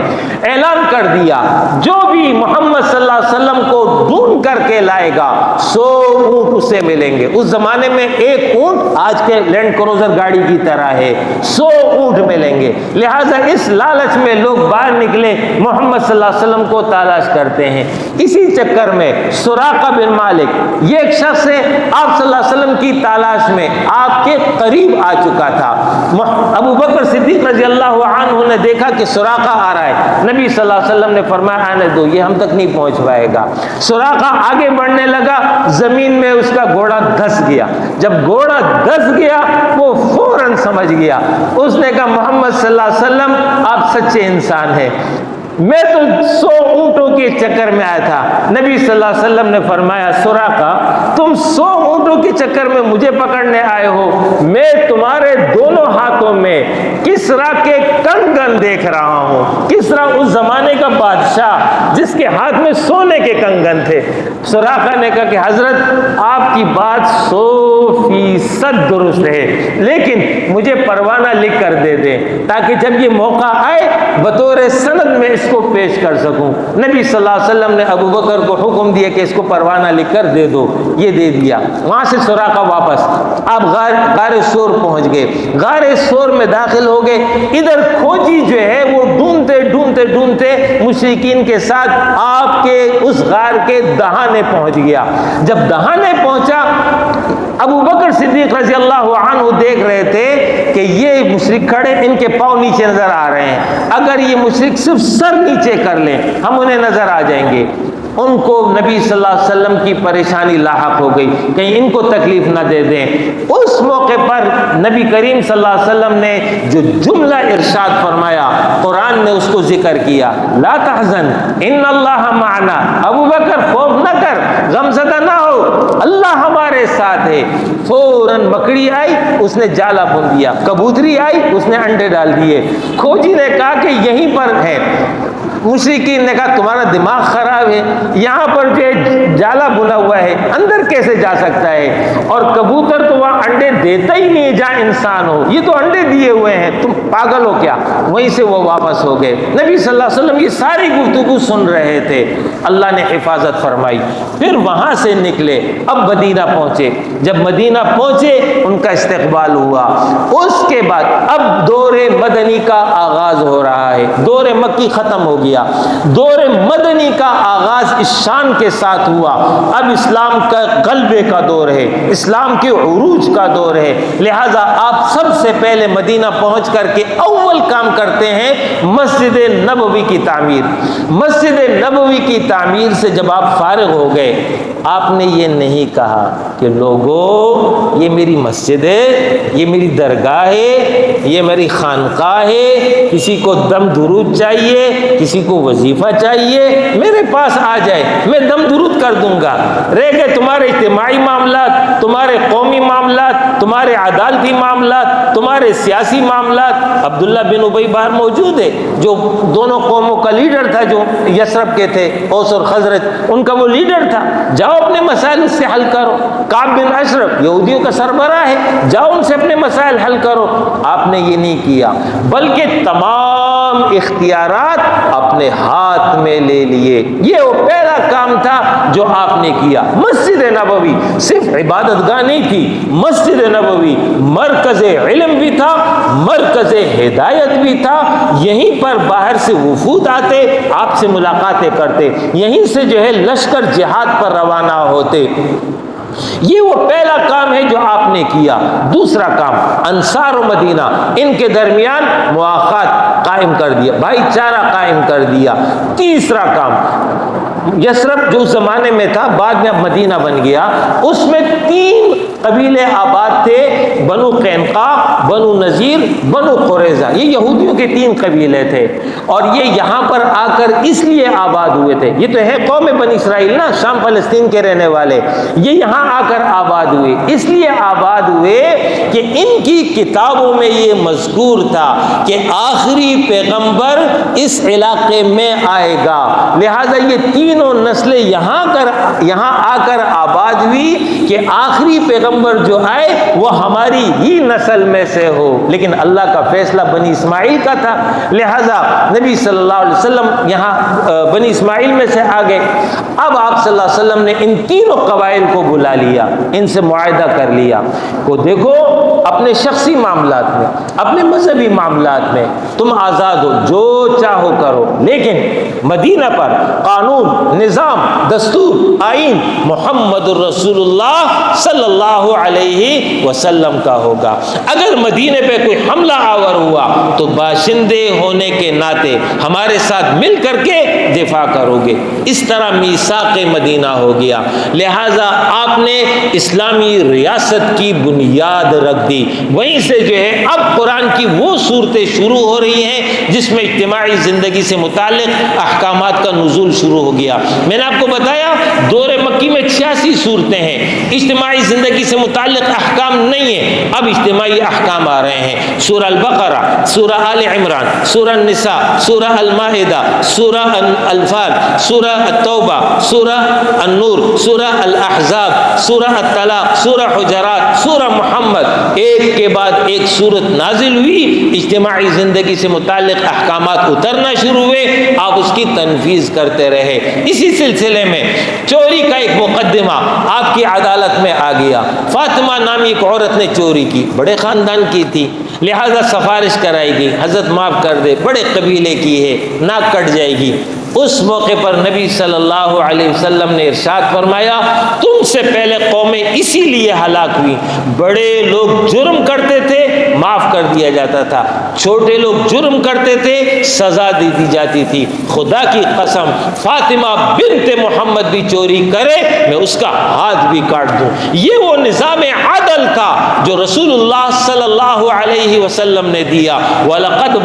اعلان کر دیا جو بھی محمد صلی اللہ علیہ وسلم کو ڈھونڈ کر کے لائے گا 100 اونٹ اس سے ملیں گے۔ اس زمانے میں ایک اونٹ آج کے لینڈ کروزر گاڑی کی طرح ہے، 100 اونٹ ملیں گے۔ لہٰذا اس لالچ میں لوگ باہر نکلے، محمد صلی اللہ علیہ وسلم کو تلاش کرتے ہیں۔ اسی چکر میں سراقہ بن مالک، یہ ایک شخص ہے، آپ صلی اللہ علیہ وسلم کی تلاش میں آپ کے قریب آ چکا تھا۔ ابو بکر صدیق رضی اللہ عنہ نے دیکھا کہ سراقہ آ رہا ہے، نبی صلی اللہ علیہ وسلم نے فرمایا آنے دو، یہ ہم تک نہیں پہنچ پائے گا۔ سراقہ آگے بڑھنے لگا، زمین میں اس کا گھوڑا دھس گیا۔ جب گھوڑا دھس گیا وہ فوراً سمجھ گیا، اس نے کہا محمد صلی اللہ علیہ وسلم آپ سچے انسان ہیں، میں تو 100 اونٹوں کے چکر میں آیا تھا۔ نبی صلی اللہ علیہ وسلم نے فرمایا سراقہ تم 100 اونٹوں کے چکر میں مجھے پکڑنے آئے ہو، میں تمہارے دونوں ہاتھوں میں کسرا کے کنگن دیکھ رہا ہوں۔ کسرا اس زمانے کا بادشاہ جس کے ہاتھ میں سونے کے کنگن تھے۔ سراقہ نے کہا کہ حضرت آپ کی بات 100% درست ہے، لیکن مجھے پروانہ لکھ کر دے دیں تاکہ جب یہ موقع آئے بطور سند میں اس کو پیش کر سکوں۔ نبی صلی اللہ علیہ وسلم نے ابو بکر کو حکم دیا کہ اس کو پروانہ لکھ کر دے دو، یہ دے دیا۔ وہاں سے سراقہ واپس آپ غار سور پہنچ گئے، غار سور میں داخل ہو گئے۔ ادھر کھوجی جو ہے وہ ڈھونڈتے ڈھونڈتے ڈھونڈتے مشرکین کے ساتھ آپ کے اس غار کے دہانے پہنچ گیا۔ جب دہانے پہنچا، ابو بکر صدیق رضی اللہ عنہ دیکھ رہے تھے کہ یہ مشرک کھڑے، ان کے پاؤں نیچے نظر آ رہے ہیں، اگر یہ مشرک صرف سر نیچے کر لیں ہم انہیں نظر آ جائیں گے۔ ان کو نبی صلی اللہ علیہ وسلم کی پریشانی لاحق ہو گئی، کہیں ان کو تکلیف نہ دے دیں۔ اس موقع پر نبی کریم صلی اللہ علیہ وسلم نے جو جملہ ارشاد فرمایا، قرآن نے اس کو ذکر کیا، لا تحزن ان اللہ معنا، ابو بکر خوف نہ کر، غمزدہ نہ ہو، اللہ ہمارے ساتھ ہے۔ فوراً مکڑی آئی، اس نے جالا بن دیا، کبوتری آئی، اس نے انڈے ڈال دیے۔ کھوجی نے کہا کہ یہیں پر ہے۔ مشرکین نے کہا تمہارا دماغ خراب ہے، یہاں پر جو جالا بنا ہوا ہے اندر کیسے جا سکتا ہے؟ اور کبوتر تو وہاں انڈے دیتا ہی نہیں جہاں انسان ہو، یہ تو انڈے دیے ہوئے ہیں، تم پاگل ہو کیا؟ وہیں سے وہ واپس ہو گئے۔ نبی صلی اللہ علیہ وسلم یہ ساری گفتگو سن رہے تھے، اللہ نے حفاظت فرمائی۔ پھر وہاں سے نکلے، اب مدینہ پہنچے۔ جب مدینہ پہنچے ان کا استقبال ہوا۔ اس کے بعد اب دور مدنی کا آغاز ہو رہا ہے، دور مکی ختم ہو گیا، دور مدنی کا آغاز اس شان کے ساتھ ہوا۔ اب اسلام کا غلبے کا دور ہے، اسلام کے عروج کا دور ہے، لہٰذا آپ سب سے پہلے مدینہ پہنچ کر کے اول کام کرتے ہیں مسجد نبوی کی تعمیر۔ مسجد نبوی کی تعمیر سے جب آپ فارغ ہو گئے، آپ نے یہ نہیں کہا کہ لوگوں یہ میری مسجد ہے، یہ میری درگاہ ہے، یہ میری خانقاہ ہے، کسی کو دم درود چاہیے، کسی کو وظیفہ چاہیے، میرے پاس آ جائے، میں دم درود کر دوں گا۔ رہ گئے تمہارے اجتماعی معاملات، تمہارے قومی معاملات، تمہارے عدالتی معاملات، تمہارے سیاسی معاملات۔ عبداللہ بن ابی باہر موجود ہے، جو دونوں قوموں کا لیڈر تھا، جو یثرب کے تھے، اوس اور خزرج، ان کا وہ لیڈر تھا۔ جاؤ اپنے مسائل سے حل کرو۔ کعب بن اشرف یہودیوں کا سربراہ ہے، جاؤ ان سے اپنے مسائل حل کرو۔ آپ نے یہ نہیں کیا، بلکہ تمام تمام اختیارات اپنے ہاتھ میں لے لیے۔ یہ وہ پہلا کام تھا جو آپ نے کیا۔ مسجد نبوی صرف عبادت گاہ نہیں تھی، مسجد نبوی مرکز علم بھی تھا، مرکز ہدایت بھی تھا۔ یہیں پر باہر سے وفود آتے، آپ سے ملاقاتیں کرتے، یہیں سے جو ہے لشکر جہاد پر روانہ ہوتے۔ یہ وہ پہلا کام ہے جو آپ نے کیا۔ دوسرا کام، انصار و مدینہ ان کے درمیان مواخات قائم کر دیا، بھائی چارہ قائم کر دیا۔ تیسرا کام، یثرب جو اس زمانے میں تھا، بعد میں اب مدینہ بن گیا، اس میں 3 قبیلے آباد تھے، بنو قینقاع، بنو نذیر، بنو قریظہ۔ یہ یہودیوں کے 3 قبیلے تھے، اور یہ یہاں پر آ کر اس لیے آباد ہوئے تھے۔ یہ تو ہے قوم بنی اسرائیل نا، شام فلسطین کے رہنے والے، یہ یہاں آ کر آباد ہوئے۔ اس لیے آباد ہوئے کہ ان کی کتابوں میں یہ مذکور تھا کہ آخری پیغمبر اس علاقے میں آئے گا، لہذا یہ تینوں نسلیں یہاں آ کر آباد ہوئی کہ آخری پیغمبر جو آئے وہ ہماری ہی نسل میں سے ہو۔ لیکن اللہ کا فیصلہ بنی اسماعیل کا تھا، لہذا نبی صلی اللہ علیہ وسلم یہاں بنی اسماعیل میں سے آ گئے۔ اب آپ صلی اللہ علیہ وسلم نے ان تینوں قبائل کو بلا لیا، ان سے معاہدہ کر لیا کو دیکھو اپنے شخصی معاملات میں، اپنے مذہبی معاملات میں تم آزاد ہو، جو چاہو کرو، لیکن مدینہ پر قانون، نظام، دستور، آئین محمد الرسول اللہ صلی اللہ علیہ وسلم کا ہوگا۔ اگر مدینے پہ کوئی حملہ آور ہوا تو باشندے ہونے کے ناطے ہمارے ساتھ مل کر کے دفاع کرو گے۔ اس طرح میثاق مدینہ ہو گیا۔ لہٰذا آپ نے اسلامی ریاست کی بنیاد رکھ دی۔ وہیں سے جو ہے اب قرآن کی وہ صورتیں شروع ہو رہی ہیں جس میں اجتماعی زندگی سے متعلق احکامات کا نزول شروع ہو گیا۔ میں نے آپ کو بتایا دور مکی میں 86 صورتیں ہیں، اجتماعی زندگی سے متعلق احکام نہیں ہیں، اب اجتماعی احکام آ رہے ہیں۔ سورہ البقرہ، سورہ آل عمران، سورہ النساء، سورہ المائدہ، سورہ الانفال، سورہ التوبہ، سورہ النور، سورہ الاحزاب، سورہ الطلاق، سورہ حجرات، سورہ محمد، ایک کے بعد ایک صورت نازل ہوئی، اجتماعی زندگی سے متعلق احکامات اترنا شروع ہوئے، آپ اس کی تنفیذ کرتے رہے۔ اسی سلسلے میں چوری کا ایک مقدمہ آپ کی عدالت میں آ گیا۔ فاطمہ نامی ایک عورت نے چوری کی، بڑے خاندان کی تھی، لہذا سفارش کرائی گئی، حضرت معاف کر دے، بڑے قبیلے کی ہے، ناک کٹ جائے گی۔ اس موقع پر نبی صلی اللہ علیہ وسلم نے ارشاد فرمایا، تم سے پہلے قومیں اسی لیے ہلاک ہوئی، بڑے لوگ جرم کرتے تھے معاف کر دیا جاتا تھا، چھوٹے لوگ جرم کرتے تھے سزا دی جاتی تھی۔ خدا کی قسم فاطمہ بنت محمد بھی چوری کرے میں اس کا ہاتھ بھی کاٹ دوں۔ یہ وہ نظام عدل تھا جو رسول اللہ صلی اللہ علیہ وسلم نے دیا۔ وَلَقَدْ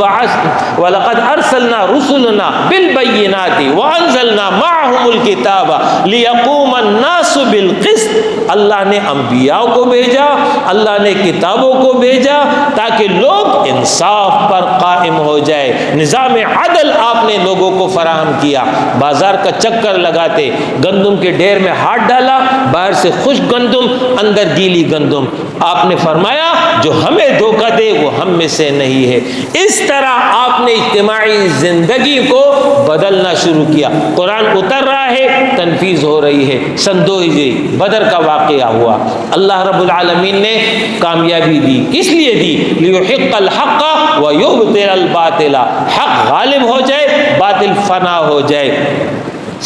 أَرْسَلْنَا رُسُلَنَا بِالْبَيِّنَاتِ وَأَنزَلْنَا مَعَهُمُ الْكِتَابَ لِيَقُومَ النَّاسُ بِالْقِسْطِ، اللہ نے انبیاء کو بھیجا، اللہ نے کتابوں کو بھیجا تاکہ لوگ انصاف پر قائم ہو جائے۔ نظام عدل آپ نے لوگوں کو فراہم کیا۔ بازار کا چکر لگاتے، گندم کے ڈھیر میں ہاتھ ڈالا، باہر سے خشک گندم اندر گیلی گندم، آپ نے فرمایا جو ہمیں دھوکہ دے وہ ہم میں سے نہیں ہے۔ اس طرح آپ نے اجتماعی زندگی کو بدلنا شروع کیا۔ قرآن اتر رہا ہے، تنفیذ ہو رہی ہے۔ سن 2 ہجری بدر کا واقعہ ہوا، اللہ رب العالمین نے کامیابی دی، کس لیے دی؟ لیحق الحق ویبطل الباطل، حق غالب ہو جائے، باطل فنا ہو جائے۔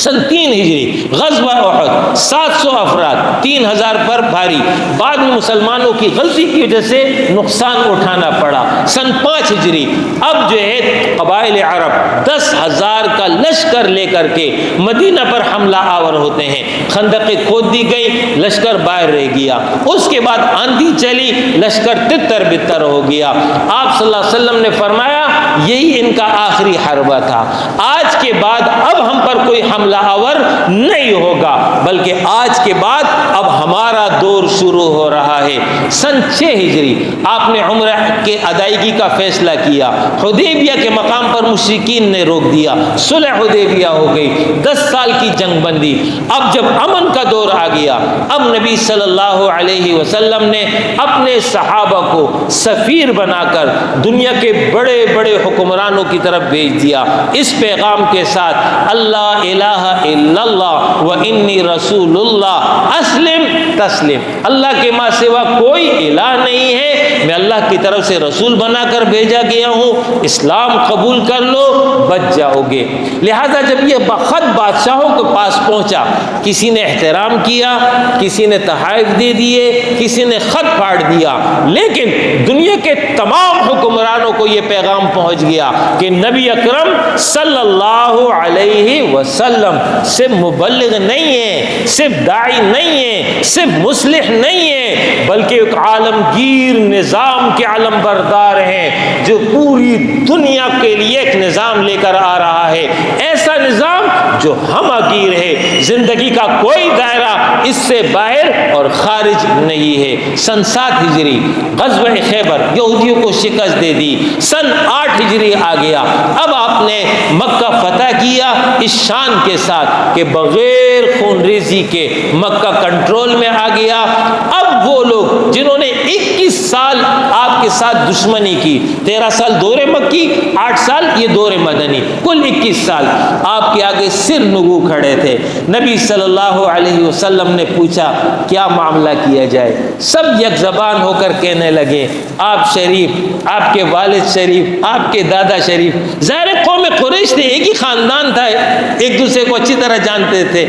سن 3 ہجری غزوہ احد، 700 افراد، 3000 پر بھاری، بعد میں مسلمانوں کی غلطی کی وجہ سے نقصان اٹھانا پڑا۔ سن 5 ہجری اب جو ہے قبائل عرب 10,000 کا لشکر لے کر کے مدینہ پر حملہ آور ہوتے ہیں، خندقیں کھود دی گئی، لشکر باہر رہ گیا۔ اس کے بعد آندھی چلی، لشکر تتر بتر ہو گیا۔ آپ صلی اللہ علیہ وسلم نے فرمایا یہی ان کا آخری حربہ تھا، آج کے بعد اب ہم پر کوئی حملہ آور نہیں ہوگا، بلکہ آج کے بعد اب ہمارا دور شروع ہو رہا ہے۔ سن 6 ہجری آپ نے عمرہ کے ادائیگی کا فیصلہ کیا، حدیبیہ کے مقام پر مشرکین نے روک دیا، صلح حدیبیہ ہو گئی، 10 سال کی جنگ بندی۔ اب جب امن کا دور آ گیا، اب نبی صلی اللہ علیہ وسلم نے اپنے صحابہ کو سفیر بنا کر دنیا کے بڑے بڑے حکمرانوں کی طرف بھیج دیا اس پیغام کے ساتھ، اللہ الہ الا اللہ و انی رسول اللہ اسلم تسلم، اللہ کے ماں سوا کوئی الہ نہیں ہے، میں اللہ کی طرف سے رسول بنا کر بھیجا گیا ہوں، اسلام قبول کر لو بچ جاؤ گے۔ لہذا جب یہ خط بادشاہوں کے پاس پہنچا، کسی نے احترام کیا، کسی نے تحائف دے دیے، کسی نے خط پھاڑ دیا، لیکن دنیا کے تمام حکمرانوں کو یہ پیغام پہنچ گیا کہ نبی اکرم صلی اللہ علیہ وسلم صرف مبلغ نہیں ہے، صرف داعی نہیں ہے، صرف مصلح نہیں ہے، بلکہ ایک عالمگیر نظام کے علم بردار ہیں جو پوری دنیا کے لیے ایک نظام لے کر آ رہا ہے، ایسا نظام جو ہمہ گیر ہے، زندگی کا کوئی دائرہ اس سے باہر اور خارج نہیں ہے۔ سن 7 ہجری غزوہ خیبر یہودیوں کو شکست دے دی، سن 8 ہجری آ گیا، اب آپ نے مکہ فتح کیا اس شان کے ساتھ کہ بغیر خون ریزی کے مکہ کنٹرول میں آ گیا۔ اب وہ لوگ جنہوں نے 21 سال آپ کے ساتھ دشمنی کی، 13 سال دور مکی، 8 سال یہ دور مدنی، کل 21 سال آپ کے آگے سر نگو کھڑے تھے۔ نبی صلی اللہ علیہ وسلم نے پوچھا کیا معاملہ کیا جائے، سب یک زبان ہو کر کہنے لگے آپ شریف، آپ کے والد شریف، آپ کے دادا شریف، ظاہر قوم قریش تھے، ایک ہی خاندان تھا، ایک دوسرے کو اچھی طرح جانتے تھے۔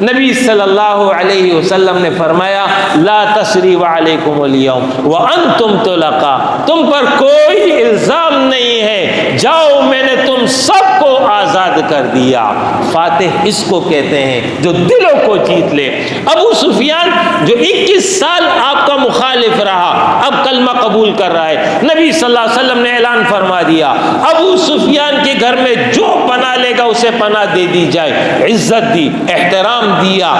نبی صلی اللہ علیہ وسلم نے فرمایا لا تثریب علیکم اليوم وانتم طلقاء، تم پر کوئی الزام نہیں ہے، جاؤ میں نے تم سب کو آزاد کر دیا۔ فاتح اس کو کہتے ہیں جو دلوں کو جیت لے۔ ابو سفیان جو 21 سال آپ کا مخالف رہا، اب کلمہ قبول کر رہا ہے، نبی صلی اللہ علیہ وسلم نے اعلان فرما دیا ابو سفیان کے گھر میں جو پناہ لے گا اسے پناہ دے دی جائے، عزت دی، احترام دیا۔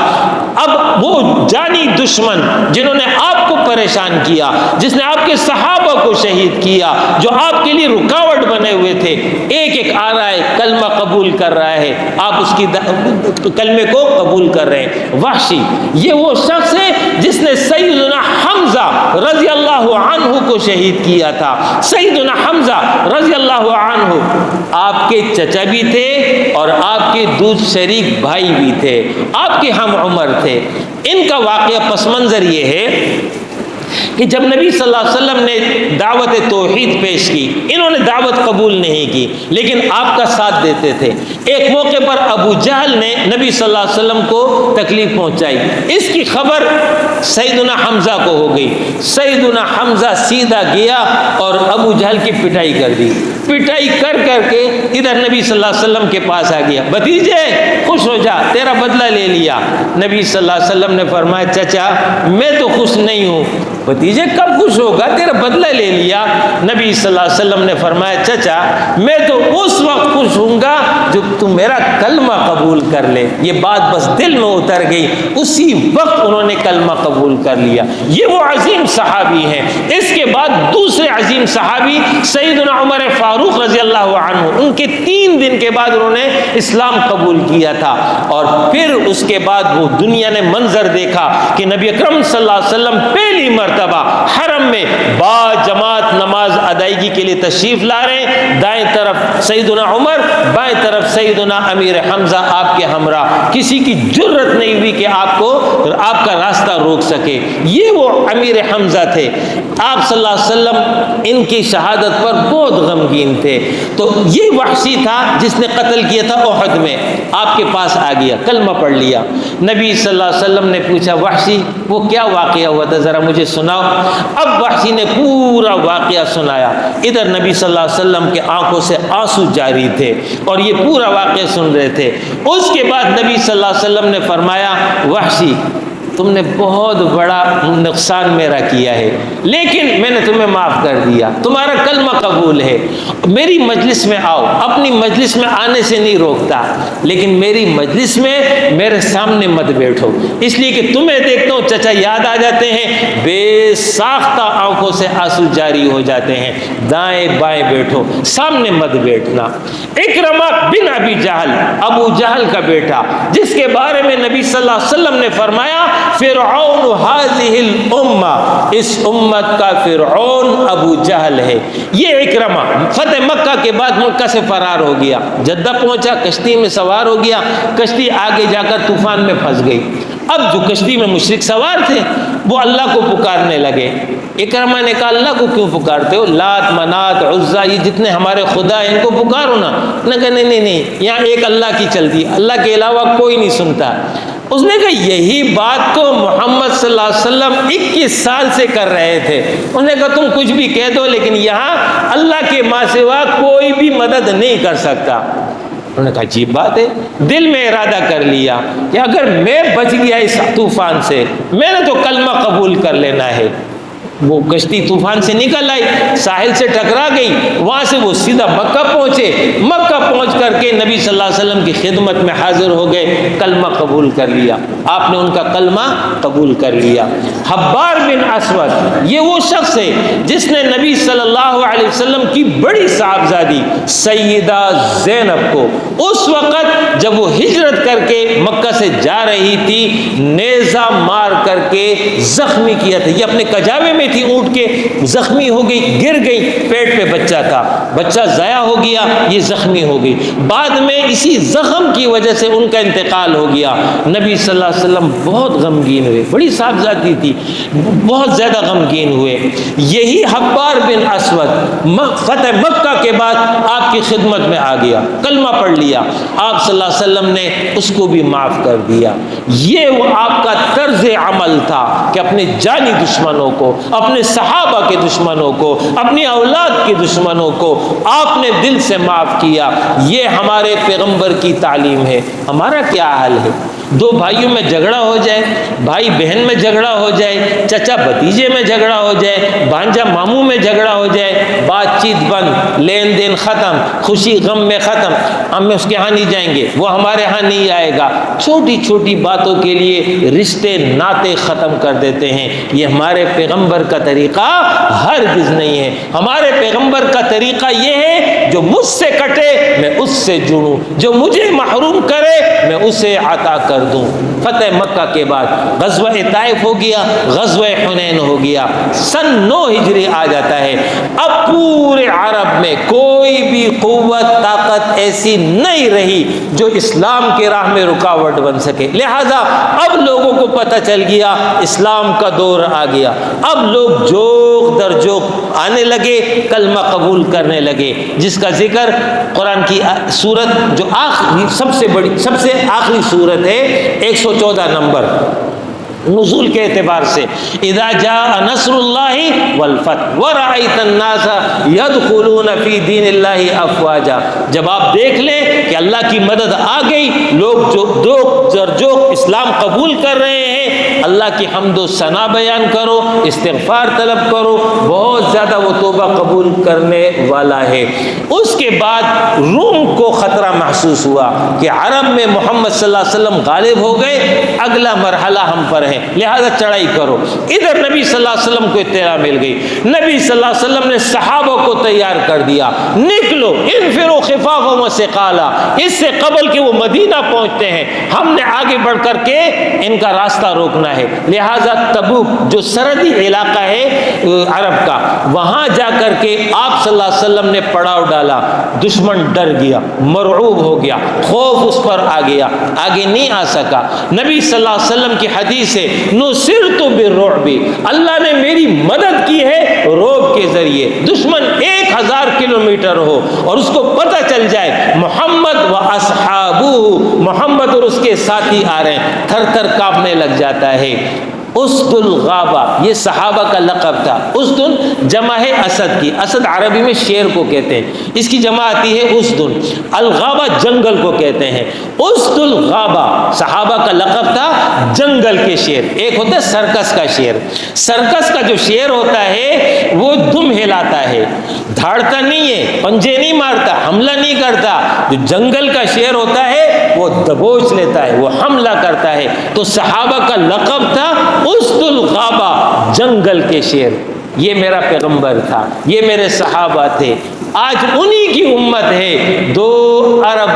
اب وہ جانی دشمن جنہوں نے آپ کو پریشان کیا، جس نے آپ کے صحابہ کو شہید کیا، جو آپ کے لیے رکاوٹ بنے ہوئے تھے، ایک ایک آ رہا ہے، کلمہ قبول کر رہا ہے، آپ اس کی کلمے کو قبول کر رہے ہیں۔ وحشی یہ وہ شخص ہے جس نے سیدنا حمزہ رضی اللہ عنہ کو شہید کیا تھا۔ سیدنا حمزہ رضی اللہ عنہ آپ کے چچا بھی تھے اور آپ کے دودھ شریک بھائی بھی تھے، آپ کے ہم عمر تھے۔ ان کا واقعہ پس منظر یہ ہے کہ جب نبی صلی اللہ علیہ وسلم نے دعوت توحید پیش کی، انہوں نے دعوت قبول نہیں کی لیکن آپ کا ساتھ دیتے تھے۔ ایک موقع پر ابو جہل نے نبی صلی اللہ علیہ وسلم کو تکلیف پہنچائی، اس کی خبر سیدنا حمزہ کو ہو گئی۔ سیدنا حمزہ سیدھا گیا اور ابو جہل کی پٹائی کر دی، پٹائی کر کر کے ادھر نبی صلی اللہ علیہ وسلم کے پاس آ گیا، بھتیجے خوش ہو جا، تیرا بدلہ لے لیا۔ نبی صلی اللہ علیہ وسلم نے فرمایا چچا میں تو خوش نہیں ہوں۔ بھتیجے کب خوش ہوگا، تیرا بدلہ لے لیا۔ نبی صلی اللہ علیہ وسلم نے فرمایا چچا میں تو اس وقت خوش ہوں گا جب تم میرا کلمہ قبول کر لے۔ یہ بات بس دل میں اتر گئی، اسی وقت انہوں نے کلمہ قبول کر لیا۔ یہ وہ عظیم صحابی ہیں۔ اس کے بعد دوسرے عظیم صحابی سیدنا عمر فاروق رضی اللہ عنہ، ان کے 3 دن کے بعد انہوں نے اسلام قبول کیا تھا، اور پھر اس کے بعد وہ دنیا نے منظر دیکھا کہ نبی اکرم صلی اللہ علیہ وسلم پہلی مرتبہ حرم میں با جماعت نماز ادائیگی کے لیے تشریف لا رہے ہیں، دائیں طرف سیدنا عمر، بائیں طرف سیدنا امیر حمزہ آپ کے ہمراہ، کسی کی جرت نہیں ہوئی کہ آپ کا راستہ روک سکے۔ یہ وہ امیر حمزہ تھے، آپ صلی اللہ علیہ وسلم ان کی شہادت پر بہت غمگین تھے۔ تو یہ وحشی تھا جس نے قتل کیا تھا احد میں، آپ کے پاس آ گیا، کلمہ پڑھ لیا۔ نبی صلی اللہ علیہ وسلم نے پوچھا وحشی وہ کیا واقعہ ہوا تھا، ذرا مجھے سناؤ۔ اب وحشی نے پورا واقعہ سنایا، ادھر نبی صلی اللہ علیہ وسلم کے آنکھوں سے آنسو جاری تھے اور یہ پورا واقعہ سن رہے تھے۔ اس کے بعد نبی صلی اللہ علیہ وسلم نے فرمایا وحشی تم نے بہت بڑا نقصان میرا کیا ہے، لیکن میں نے تمہیں معاف کر دیا، تمہارا کلمہ قبول ہے، میری مجلس میں آؤ۔ اپنی مجلس میں آنے سے نہیں روکتا، لیکن میری مجلس میں میرے سامنے مت بیٹھو، اس لیے کہ تمہیں دیکھتا ہوں چچا یاد آ جاتے ہیں، بے ساختہ آنکھوں سے آنسو جاری ہو جاتے ہیں، دائیں بائیں بیٹھو، سامنے مت بیٹھنا۔ اکرمہ بن ابی جہل، ابو جہل کا بیٹا، جس کے بارے میں نبی صلی اللہ علیہ وسلم نے فرمایا فرعون هذه الامہ، اس امت کا فرعون ابو جہل ہے۔ یہ اکرمہ فتح مکہ کے بعد مکہ سے فرار ہو گیا، جدہ پہنچا، کشتی میں سوار ہو گیا، کشتی آگے جا کر طوفان میں پھنس گئی۔ اب جو کشتی میں مشرک سوار تھے وہ اللہ کو پکارنے لگے۔ اکرمہ نے کہا اللہ کو کیوں پکارتے ہو؟ لات منات عزا یہ جتنے ہمارے خدا ہیں ان کو پکارو نا۔ نے کہا نہیں، یہاں ایک اللہ کی چلتی، اللہ کے علاوہ کوئی نہیں سنتا۔ اس نے کہا یہی بات تو محمد صلی اللہ علیہ وسلم 21 سال سے کر رہے تھے۔ انہوں نے کہا تم کچھ بھی کہہ دو لیکن یہاں اللہ کے ماں سوا کوئی بھی مدد نہیں کر سکتا۔ انہوں نے کہا عجیب بات ہے۔ دل میں ارادہ کر لیا کہ اگر میں بچ گیا اس طوفان سے، میں نے تو کلمہ قبول کر لینا ہے۔ وہ کشتی طوفان سے نکل آئی، ساحل سے ٹکرا گئی، وہاں سے وہ سیدھا مکہ پہنچے۔ مکہ پہنچ کر کے نبی صلی اللہ علیہ وسلم کی خدمت میں حاضر ہو گئے، کلمہ قبول کر لیا۔ آپ نے ان کا کلمہ قبول کر لیا۔ حبار بن اسود یہ وہ شخص ہے جس نے نبی صلی اللہ علیہ وسلم کی بڑی صاحبزادی سیدہ زینب کو اس وقت جب وہ ہجرت کر کے مکہ سے جا رہی تھی نیزہ مار کر کے زخمی کیا تھا۔ یہ اپنے کجاوے میں تھی، اونٹ کے زخمی ہو گئی، گر گئی، پیٹ پہ بچہ تھا، بچہ ضائع ہو گیا، یہ زخمی ہو گئی۔ بعد میں اسی زخم کی وجہ سے ان کا انتقال ہو گیا۔ نبی صلی اللہ علیہ وسلم بہت غمگین ہوئے، بڑی صاحبزادی تھی، بہت زیادہ غمگین ہوئے۔ یہی حبار بن اسود فتح مکہ کے بعد آپ کی خدمت میں آ گیا، کلمہ پڑھ لیا، آپ صلی اللہ علیہ وسلم نے اس کو بھی معاف کر دیا۔ یہ وہ آپ کا طرز عمل تھا کہ اپنے جانی دشمنوں کو، اپنے صحابہ کے دشمنوں کو، اپنی اولاد کے دشمنوں کو آپ نے دل سے معاف کیا۔ یہ ہمارے پیغمبر کی تعلیم ہے۔ ہمارا کیا حال ہے؟ دو بھائیوں میں جھگڑا ہو جائے، بھائی بہن میں جھگڑا ہو جائے، چچا بھتیجے میں جھگڑا ہو جائے، بھانجا ماموں میں جھگڑا ہو جائے، بات چیت بند، لین دین ختم، خوشی غم میں ختم، ہم اس کے ہاں نہیں جائیں گے، وہ ہمارے ہاں نہیں آئے گا۔ چھوٹی چھوٹی باتوں کے لیے رشتے ناطے ختم کر دیتے ہیں۔ یہ ہمارے پیغمبر کا طریقہ ہرگز نہیں ہے۔ ہمارے پیغمبر کا طریقہ یہ ہے جو مجھ سے کٹے میں اس سے جڑوں، جو مجھے محروم کرے میں اسے عطا کر دوں۔ فتح مکہ کے بعد غزوہ طائف ہو گیا، غزوہ حنین ہو گیا، سن 9 ہجری آ جاتا ہے۔ اب پورے عرب میں کوئی بھی قوت طاقت ایسی نہیں رہی جو اسلام کے راہ میں رکاوٹ بن سکے۔ لہذا اب لوگوں کو پتہ چل گیا اسلام کا دور آ گیا۔ اب لوگ جوق در جوق آنے لگے، کلمہ قبول کرنے لگے، جس کا ذکر قرآن کی سورت جو آخری سب سے آخری سورت ہے 114 نمبر نزول کے اعتبار سے، اذا جاء نصر اللہ والفتح ورأیت الناس یدخلون فی دین اللہ افواجا، جب آپ دیکھ لیں کہ اللہ کی مدد آ گئی، لوگ جو اسلام قبول کر رہے ہیں، اللہ کی حمد و ثنا بیان کرو، استغفار طلب کرو، بہت زیادہ وہ توبہ قبول کرنے والا ہے۔ اس کے بعد روم کو خطرہ محسوس ہوا کہ عرب میں محمد صلی اللہ علیہ وسلم غالب ہو گئے، اگلا مرحلہ ہم پر ہے، لہذا چڑھائی کرو۔ ادھر نبی صلی اللہ علیہ وسلم کو اطلاع مل گئی، نبی صلی اللہ علیہ وسلم نے صحابہ کو تیار کر دیا، نکلو انفروا خفافا وثقالا، اس سے قبل کہ وہ مدینہ پہنچتے ہیں ہم نے آگے بڑھ کر کے ان کا راستہ روکنا ہے۔ لہذا تبوک جو سرحدی علاقہ ہے عرب کا، وہاں جا کر کے آپ صلی اللہ علیہ وسلم نے پڑاؤ ڈالا، دشمن ڈر گیا، مرعوب ہو گیا، خوف اس پر آ گیا، آگے نہیں آ سکا۔ نبی صلی اللہ علیہ وسلم کی حدیث ہے نصرت بالرعب، اللہ نے میری مدد کی ہے رعب کے ذریعے۔ دشمن 1000 کلومیٹر ہو اور اس کو پتہ چل جائے محمد و اصحابہ، محمد اور اس کے ساتھی آ رہے ہیں، تھر تھر کانپنے لگ جاتا ہے۔ اسد الغابہ یہ صحابہ کا لقب تھا۔ اسد جمع ہے اسد کی، اسد عربی میں شیر کو کہتے ہیں، اس کی جمع آتی ہے اسد۔ الغابہ جنگل کو کہتے ہیں۔ اسد الغابہ صحابہ کا لقب تھا، جنگل کے شیر۔ ایک ہوتا ہے سرکس کا شیر، سرکس کا جو شیر ہوتا ہے وہ دم ہلاتا ہے، دھاڑتا نہیں ہے، پنجے نہیں مارتا، حملہ نہیں کرتا۔ جو جنگل کا شیر ہوتا ہے وہ دبوچ لیتا ہے، وہ حملہ کرتا ہے۔ تو صحابہ کا لقب تھا اسد الغابہ، جنگل کے شیر۔ یہ میرا پیغمبر تھا، یہ میرے صحابہ تھے، آج انہی کی امت ہے۔ 2 ارب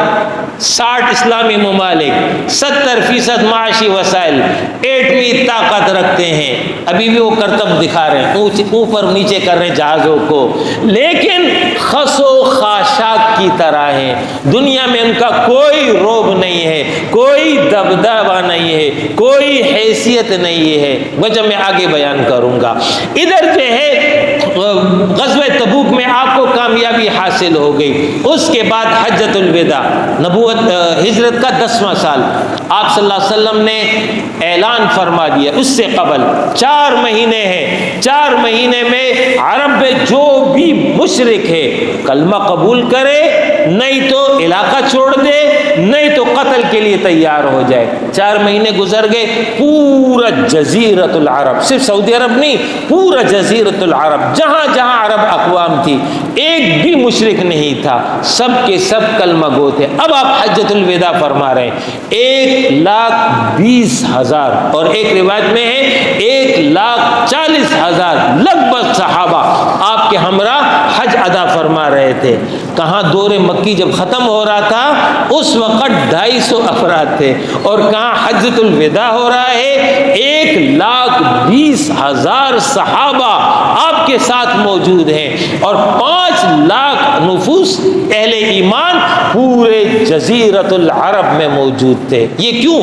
60 اسلامی ممالک، 70% معاشی وسائل، ایٹمی طاقت رکھتے ہیں، ابھی بھی وہ کرتب دکھا رہے ہیں، اوپر نیچے کر رہے ہیں جہازوں کو، لیکن خس و خاشاک کی طرح ہیں۔ دنیا میں ان کا کوئی روب نہیں ہے، کوئی دبدبہ نہیں ہے، کوئی حیثیت نہیں ہے۔ وجہ میں آگے بیان کروں گا۔ ادھر جو ہے غزوہ تبوک میں آپ کو کامیابی حاصل ہو گئی، اس کے بعد حجۃ الوداع، نبوت ہجرت کا 10واں سال، آپ صلی اللہ علیہ وسلم نے اعلان فرما دیا۔ اس سے قبل 4 مہینے ہیں، 4 مہینے میں عرب میں جو بھی مشرک ہے کلمہ قبول کرے، نہیں تو علاقہ چھوڑ دے، نہیں تو قتل کے لیے تیار ہو جائے۔ 4 مہینے گزر گئے، پورا جزیرۃ العرب، صرف سعودی عرب نہیں، پورا جزیرۃ العرب، جہاں جہاں عرب اقوام تھی، ایک بھی مشرک نہیں تھا، سب کے سب کلمہ گو تھے۔ اب آپ حجۃ الوداع فرما رہے ہیں، 1,20,000 اور ایک روایت میں ہے 1,40,000 لگ بھگ صحابہ آپ کے ہمراہ حج ادا فرما رہے تھے۔ کہاں دور مکی جب ختم ہو رہا تھا اس وقت 250 افراد تھے، اور کہاں حجۃ الوداع ہو رہا ہے 1,20,000 صحابہ آپ کے ساتھ موجود ہیں، اور 5 لاکھ نفوس اہل ایمان پورے جزیرۃ العرب میں موجود تھے۔ یہ کیوں؟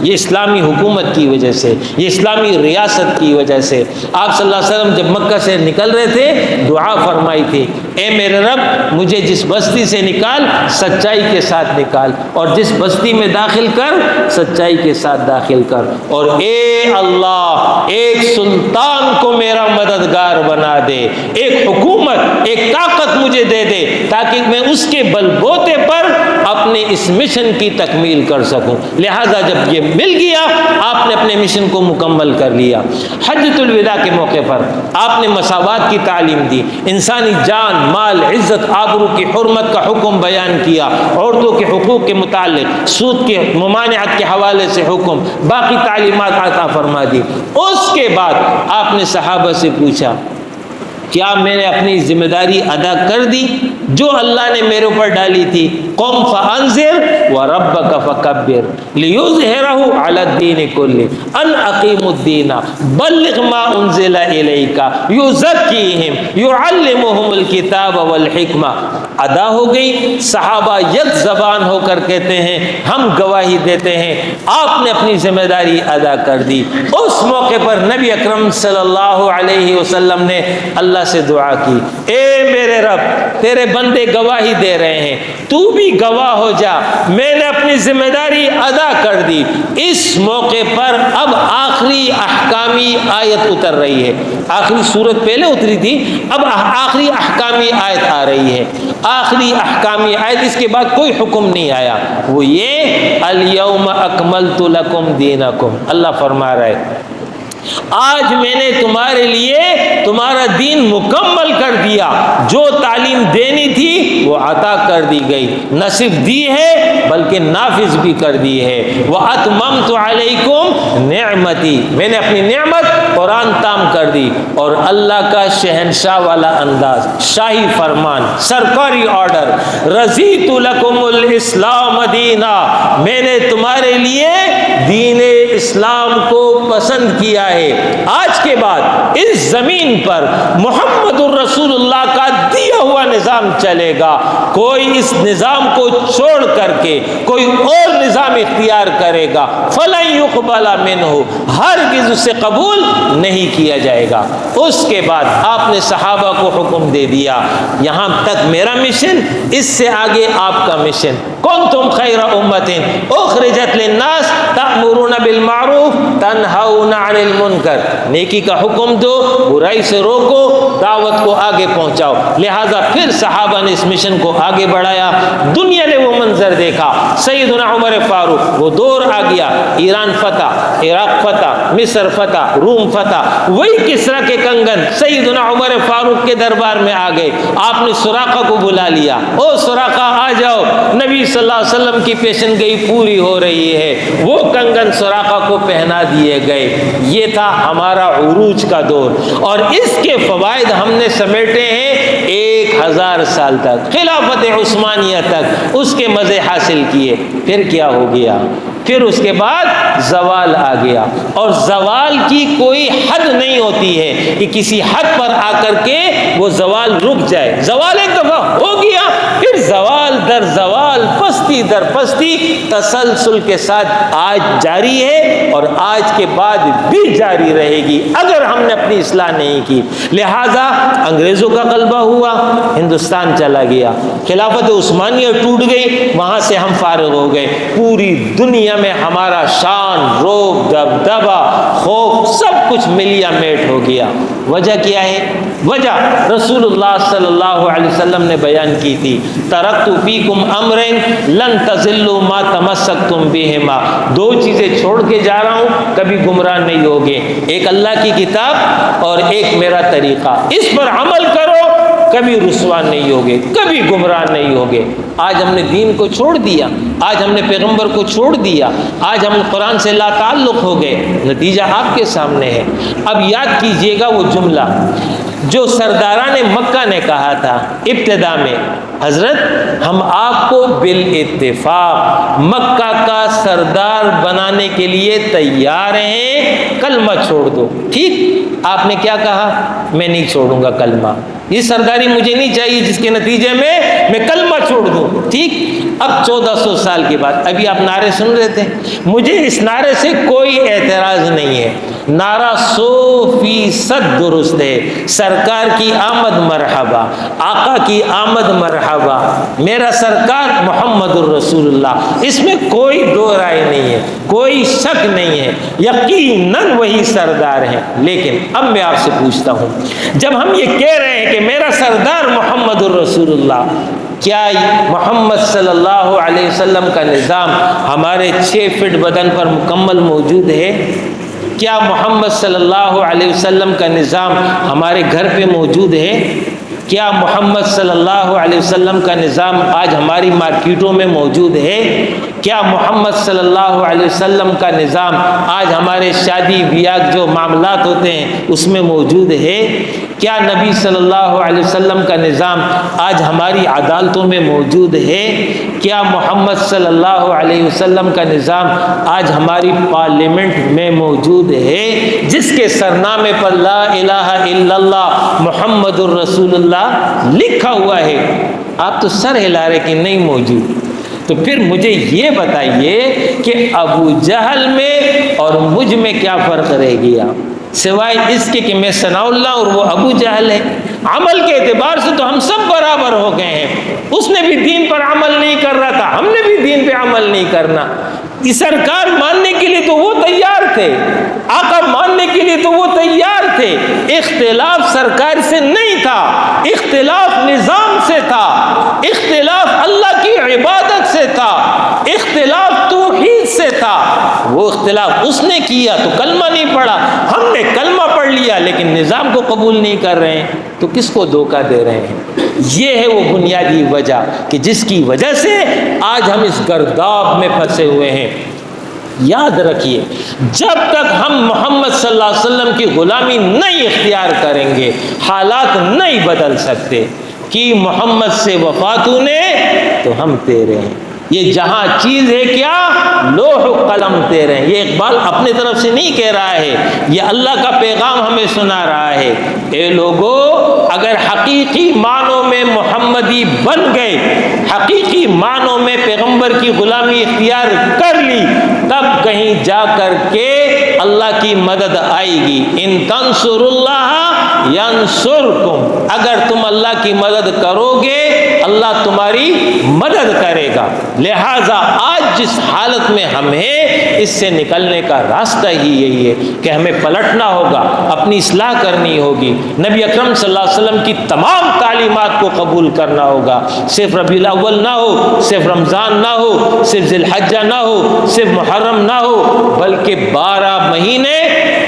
یہ اسلامی حکومت کی وجہ سے، یہ اسلامی ریاست کی وجہ سے۔ آپ صلی اللہ علیہ وسلم جب مکہ سے نکل رہے تھے دعا فرمائی تھی، اے میرے رب مجھے جس بستی سے نکال سچائی کے ساتھ نکال، اور جس بستی میں داخل کر سچائی کے ساتھ داخل کر، اور اے اللہ ایک سلطان کو میرا مددگار بنا دے، ایک حکومت، ایک طاقت مجھے دے دے تاکہ میں اس کے بل بوتے پر اپنے اس مشن کی تکمیل کر سکوں۔ لہذا جب یہ مل گیا آپ نے اپنے مشن کو مکمل کر لیا۔ حجۃ الوداع کے موقع پر آپ نے مساوات کی تعلیم دی، انسانی جان، مال، عزت، آبرو کی حرمت کا حکم بیان کیا، عورتوں کے حقوق کے متعلق، سود کے ممانعت کے حوالے سے حکم، باقی تعلیمات عطا فرما دی۔ اس کے بعد آپ نے صحابہ سے پوچھا کیا میں نے اپنی ذمہ داری ادا کر دی جو اللہ نے میرے اوپر ڈالی تھی؟ قم فانذر وربک فکبر لیظہرہ علی الدین کلہ ان اقیموا الدین بلغ ما انزل الیک یزکیہم یعلمہم الکتاب والحکمہ۔ ادا ہو گئی۔ صحابہ یک زبان ہو کر کہتے ہیں ہم گواہی دیتے ہیں آپ نے اپنی ذمہ داری ادا کر دی۔ اس موقع پر نبی اکرم صلی اللہ علیہ وسلم نے اللہ سے دعا کی، اے میرے رب تیرے بندے گواہی دے رہے ہیں، تو بھی گواہ ہو جا میں نے اپنی ذمہ داری ادا کر دی۔ اس موقع پر اب آخری احکامی آیت اتر رہی ہے، آخری صورت پہلے اتری تھی، اب آخری احکامی آیت آ رہی ہے۔ آخری احکامی آیت، اس کے بعد کوئی حکم نہیں آیا، وہ یہ الیوم اکملت لکم دینکم۔ اللہ فرما رہا ہے آج میں نے تمہارے لیے تمہارا دین مکمل کر دیا، جو تعلیم دینی تھی وہ عطا کر دی گئی، نہ صرف دی ہے بلکہ نافذ بھی کر دی ہے۔ وَأَتْمَمْتُ عَلَيْكُمْ نِعْمَتِي، میں نے اپنی نعمت قرآن تام کر دی۔ اور اللہ کا شہنشاہ والا انداز، شاہی فرمان، سرکاری آرڈر، رضیت لکم الاسلام دینا، میں نے تمہارے لیے دین اسلام کو پسند کیا ہے۔ آج کے بعد اس زمین پر محمد الرسول اللہ کا دیا ہوا نظام چلے گا، کوئی اس نظام کو چھوڑ کر کے کوئی اور نظام اختیار کرے گا فَلَن يُقْبَلَ مِنْهُ، ہرگز اسے قبول نہیں کیا جائے گا۔ اس کے بعد آپ نے صحابہ کو حکم دے دیا یہاں تک میرا مشن، اس سے آگے آپ کا مشن۔ کنتم خیر امت اخرجت للناس تأمرون بالمعروف تنہون عن المنکر، نیکی کا حکم دو، برائی سے روکو، دعوت کو آگے پہنچاؤ۔ لہٰذا پھر صحابہ نے اس مشن کو آگے بڑھایا۔ دنیا نے وہ منظر دیکھا، سیدنا عمر فاروق، وہ دور آ گیا، ایران فتح، عراق فتح، مصر فتح، روم فتح، وہی کسریٰ کے کنگن سیدنا عمر فاروق کے دربار میں آ گئے۔ آپ نے سراقہ کو بلا لیا، او سراقہ آ جاؤ، نبی صلی اللہ علیہ وسلم کی پیشن گئی پوری ہو رہی ہے۔ وہ کنگن سراقہ کو پہنا دیے گئے۔ یہ تھا ہمارا عروج کا دور، اور اس کے فوائد ہم نے سمیٹے ہیں 1000 سال تک، خلافت عثمانیہ تک اس کے مزے حاصل کیے۔ پھر کیا ہو گیا؟ پھر اس کے بعد زوال آ گیا، اور زوال کی کوئی حد نہیں ہوتی ہے کہ کسی حد پر آ کر کے وہ زوال رک جائے۔ زوال ایک دفعہ ہو گیا، پھر زوال در زوال، پستی در پستی تسلسل کے ساتھ آج جاری ہے، اور آج کے بعد بھی جاری رہے گی اگر ہم نے اپنی اصلاح نہیں کی۔ لہٰذا انگریزوں کا غلبہ ہوا، ہندوستان چلا گیا، خلافت عثمانیہ ٹوٹ گئی، وہاں سے ہم فارغ ہو گئے، پوری دنیا میں ہمارا شان، روب، دبدبہ، خوف سب کچھ ملیا میٹ ہو گیا۔ وجہ کیا ہے؟ وجہ رسول اللہ صلی اللہ علیہ وسلم نے بیان کی تھی، ترکت فیکم امرین لن تضلوا ما تمسکتم بہما، دو چیزیں چھوڑ کے جا رہا ہوں، کبھی گمراہ نہیں ہوگے، ایک اللہ کی کتاب اور ایک میرا طریقہ، اس پر عمل کرو، کبھی رسوا نہیں ہوگے، کبھی گمراہ نہیں ہوگے۔ آج ہم نے دین کو چھوڑ دیا، آج ہم نے پیغمبر کو چھوڑ دیا، آج ہم قرآن سے لا تعلق ہو گئے، نتیجہ آپ کے سامنے ہے۔ اب یاد کیجئے گا وہ جملہ جو سرداران مکہ نے کہا تھا ابتدا میں، حضرت ہم آپ کو بالاتفاق مکہ کا سردار بنانے کے لیے تیار ہیں، کلمہ چھوڑ دو۔ ٹھیک، آپ نے کیا کہا؟ میں نہیں چھوڑوں گا کلمہ، یہ سرداری مجھے نہیں چاہیے جس کے نتیجے میں کلمہ چھوڑ دوں۔ ٹھیک، اب 1400 سال کے بعد ابھی آپ نعرے سن رہے تھے، مجھے اس نعرے سے کوئی اعتراض نہیں ہے، نعرہ 100% درست ہے، سرکار کی آمد مرحبا، آقا کی آمد مرحبا، میرا سرکار محمد الرسول اللہ، اس میں کوئی دو رائے نہیں ہے، کوئی شک نہیں ہے، یقیناً وہی سردار ہیں۔ لیکن اب میں آپ سے پوچھتا ہوں، جب ہم یہ کہہ رہے ہیں کہ میرا سردار محمد الرسول اللہ، کیا محمد صلی اللہ علیہ وسلم کا نظام ہمارے 6 فٹ بدن پر مکمل موجود ہے؟ کیا محمد صلی اللہ علیہ وسلم کا نظام ہمارے گھر پہ موجود ہے؟ کیا محمد صلی اللہ علیہ وسلم کا نظام آج ہماری مارکیٹوں میں موجود ہے؟ کیا محمد صلی اللہ علیہ وسلم کا نظام آج ہمارے شادی بیاہ جو معاملات ہوتے ہیں اس میں موجود ہے؟ کیا نبی صلی اللہ علیہ وسلم کا نظام آج ہماری عدالتوں میں موجود ہے؟ کیا محمد صلی اللہ علیہ وسلم کا نظام آج ہماری پارلیمنٹ میں موجود ہے، جس کے سرنامے پر لا الہ الا اللہ محمد الرسول اللہ لکھا ہوا ہے؟ آپ تو سر ہلا رہے کہ نہیں موجود۔ تو پھر مجھے یہ بتائیے کہ ابو جہل میں اور مجھ میں کیا فرق رہ گیا، سوائے اس کے کہ میں ثناء اللہ اور وہ ابو جہل ہے؟ عمل کے اعتبار سے تو ہم سب برابر ہو گئے ہیں، اس نے بھی دین پر عمل نہیں کر رہا تھا، ہم نے بھی دین پہ عمل نہیں کرنا۔ سرکار ماننے کے لیے تو وہ تیار تھے، آقا ماننے کے لیے تو وہ تیار تھے، اختلاف سرکار سے نہیں تھا، اختلاف نظام سے تھا، اختلاف اللہ کی عبادت سے تھا، اختلاف توحید سے تھا۔ وہ اختلاف اس نے کیا تو کلمہ نہیں پڑھا، ہم نے کلمہ پڑھ لیا لیکن نظام کو قبول نہیں کر رہے ہیں، تو کس کو دھوکہ دے رہے ہیں؟ یہ ہے وہ بنیادی وجہ کہ جس کی وجہ سے آج ہم اس گرداب میں پھنسے ہوئے ہیں۔ یاد رکھیے، جب تک ہم محمد صلی اللہ علیہ وسلم کی غلامی نہیں اختیار کریں گے، حالات نہیں بدل سکتے۔ کہ محمد سے وفات نے تو ہم تیرے ہیں، یہ جہاں چیز ہے کیا، لوح و قلم تیرے ہیں۔ یہ اقبال اپنے طرف سے نہیں کہہ رہا ہے، یہ اللہ کا پیغام ہمیں سنا رہا ہے۔ اے لوگو، اگر حقیقی معنوں میں محمدی بن گئے، حقیقی معنوں میں پیغمبر کی غلامی اختیار کر لی، تب کہیں جا کر کے اللہ کی مدد آئے گی۔ ان تنصر اللہ ینصرکم، اگر تم اللہ کی مدد کرو گے اللہ تمہاری مدد کرے گا۔ لہٰذا آج جس حالت میں ہم ہیں اس سے نکلنے کا راستہ ہی یہی ہے کہ ہمیں پلٹنا ہوگا، اپنی اصلاح کرنی ہوگی، نبی اکرم صلی اللہ علیہ وسلم کی تمام تعلیمات کو قبول کرنا ہوگا۔ صرف ربیع الاول نہ ہو، صرف رمضان نہ ہو، صرف ذی الحجہ نہ ہو، صرف محرم نہ ہو، بلکہ 12 مہینے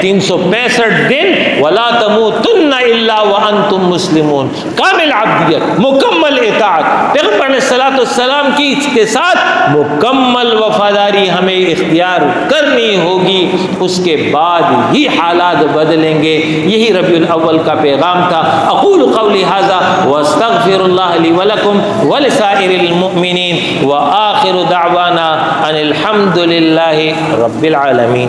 365 دن، وَلَا تَمُوتُنَّ إِلَّا وَأَنْتُمْ مُسْلِمُونَ، کامل عبدیت، مکمل اطاعت، پیغمبر علیہ السلام کی کے ساتھ مکمل وفاداری ہمیں اختیار کرنی ہوگی، اس کے بعد ہی حالات بدلیں گے۔ یہی ربیع الاول کا پیغام تھا۔ اقول قولی ھذا واستغفر اللہ لی ولکم ولسائر المؤمنین وآخر دعوانا ان الحمد للہ رب العالمین۔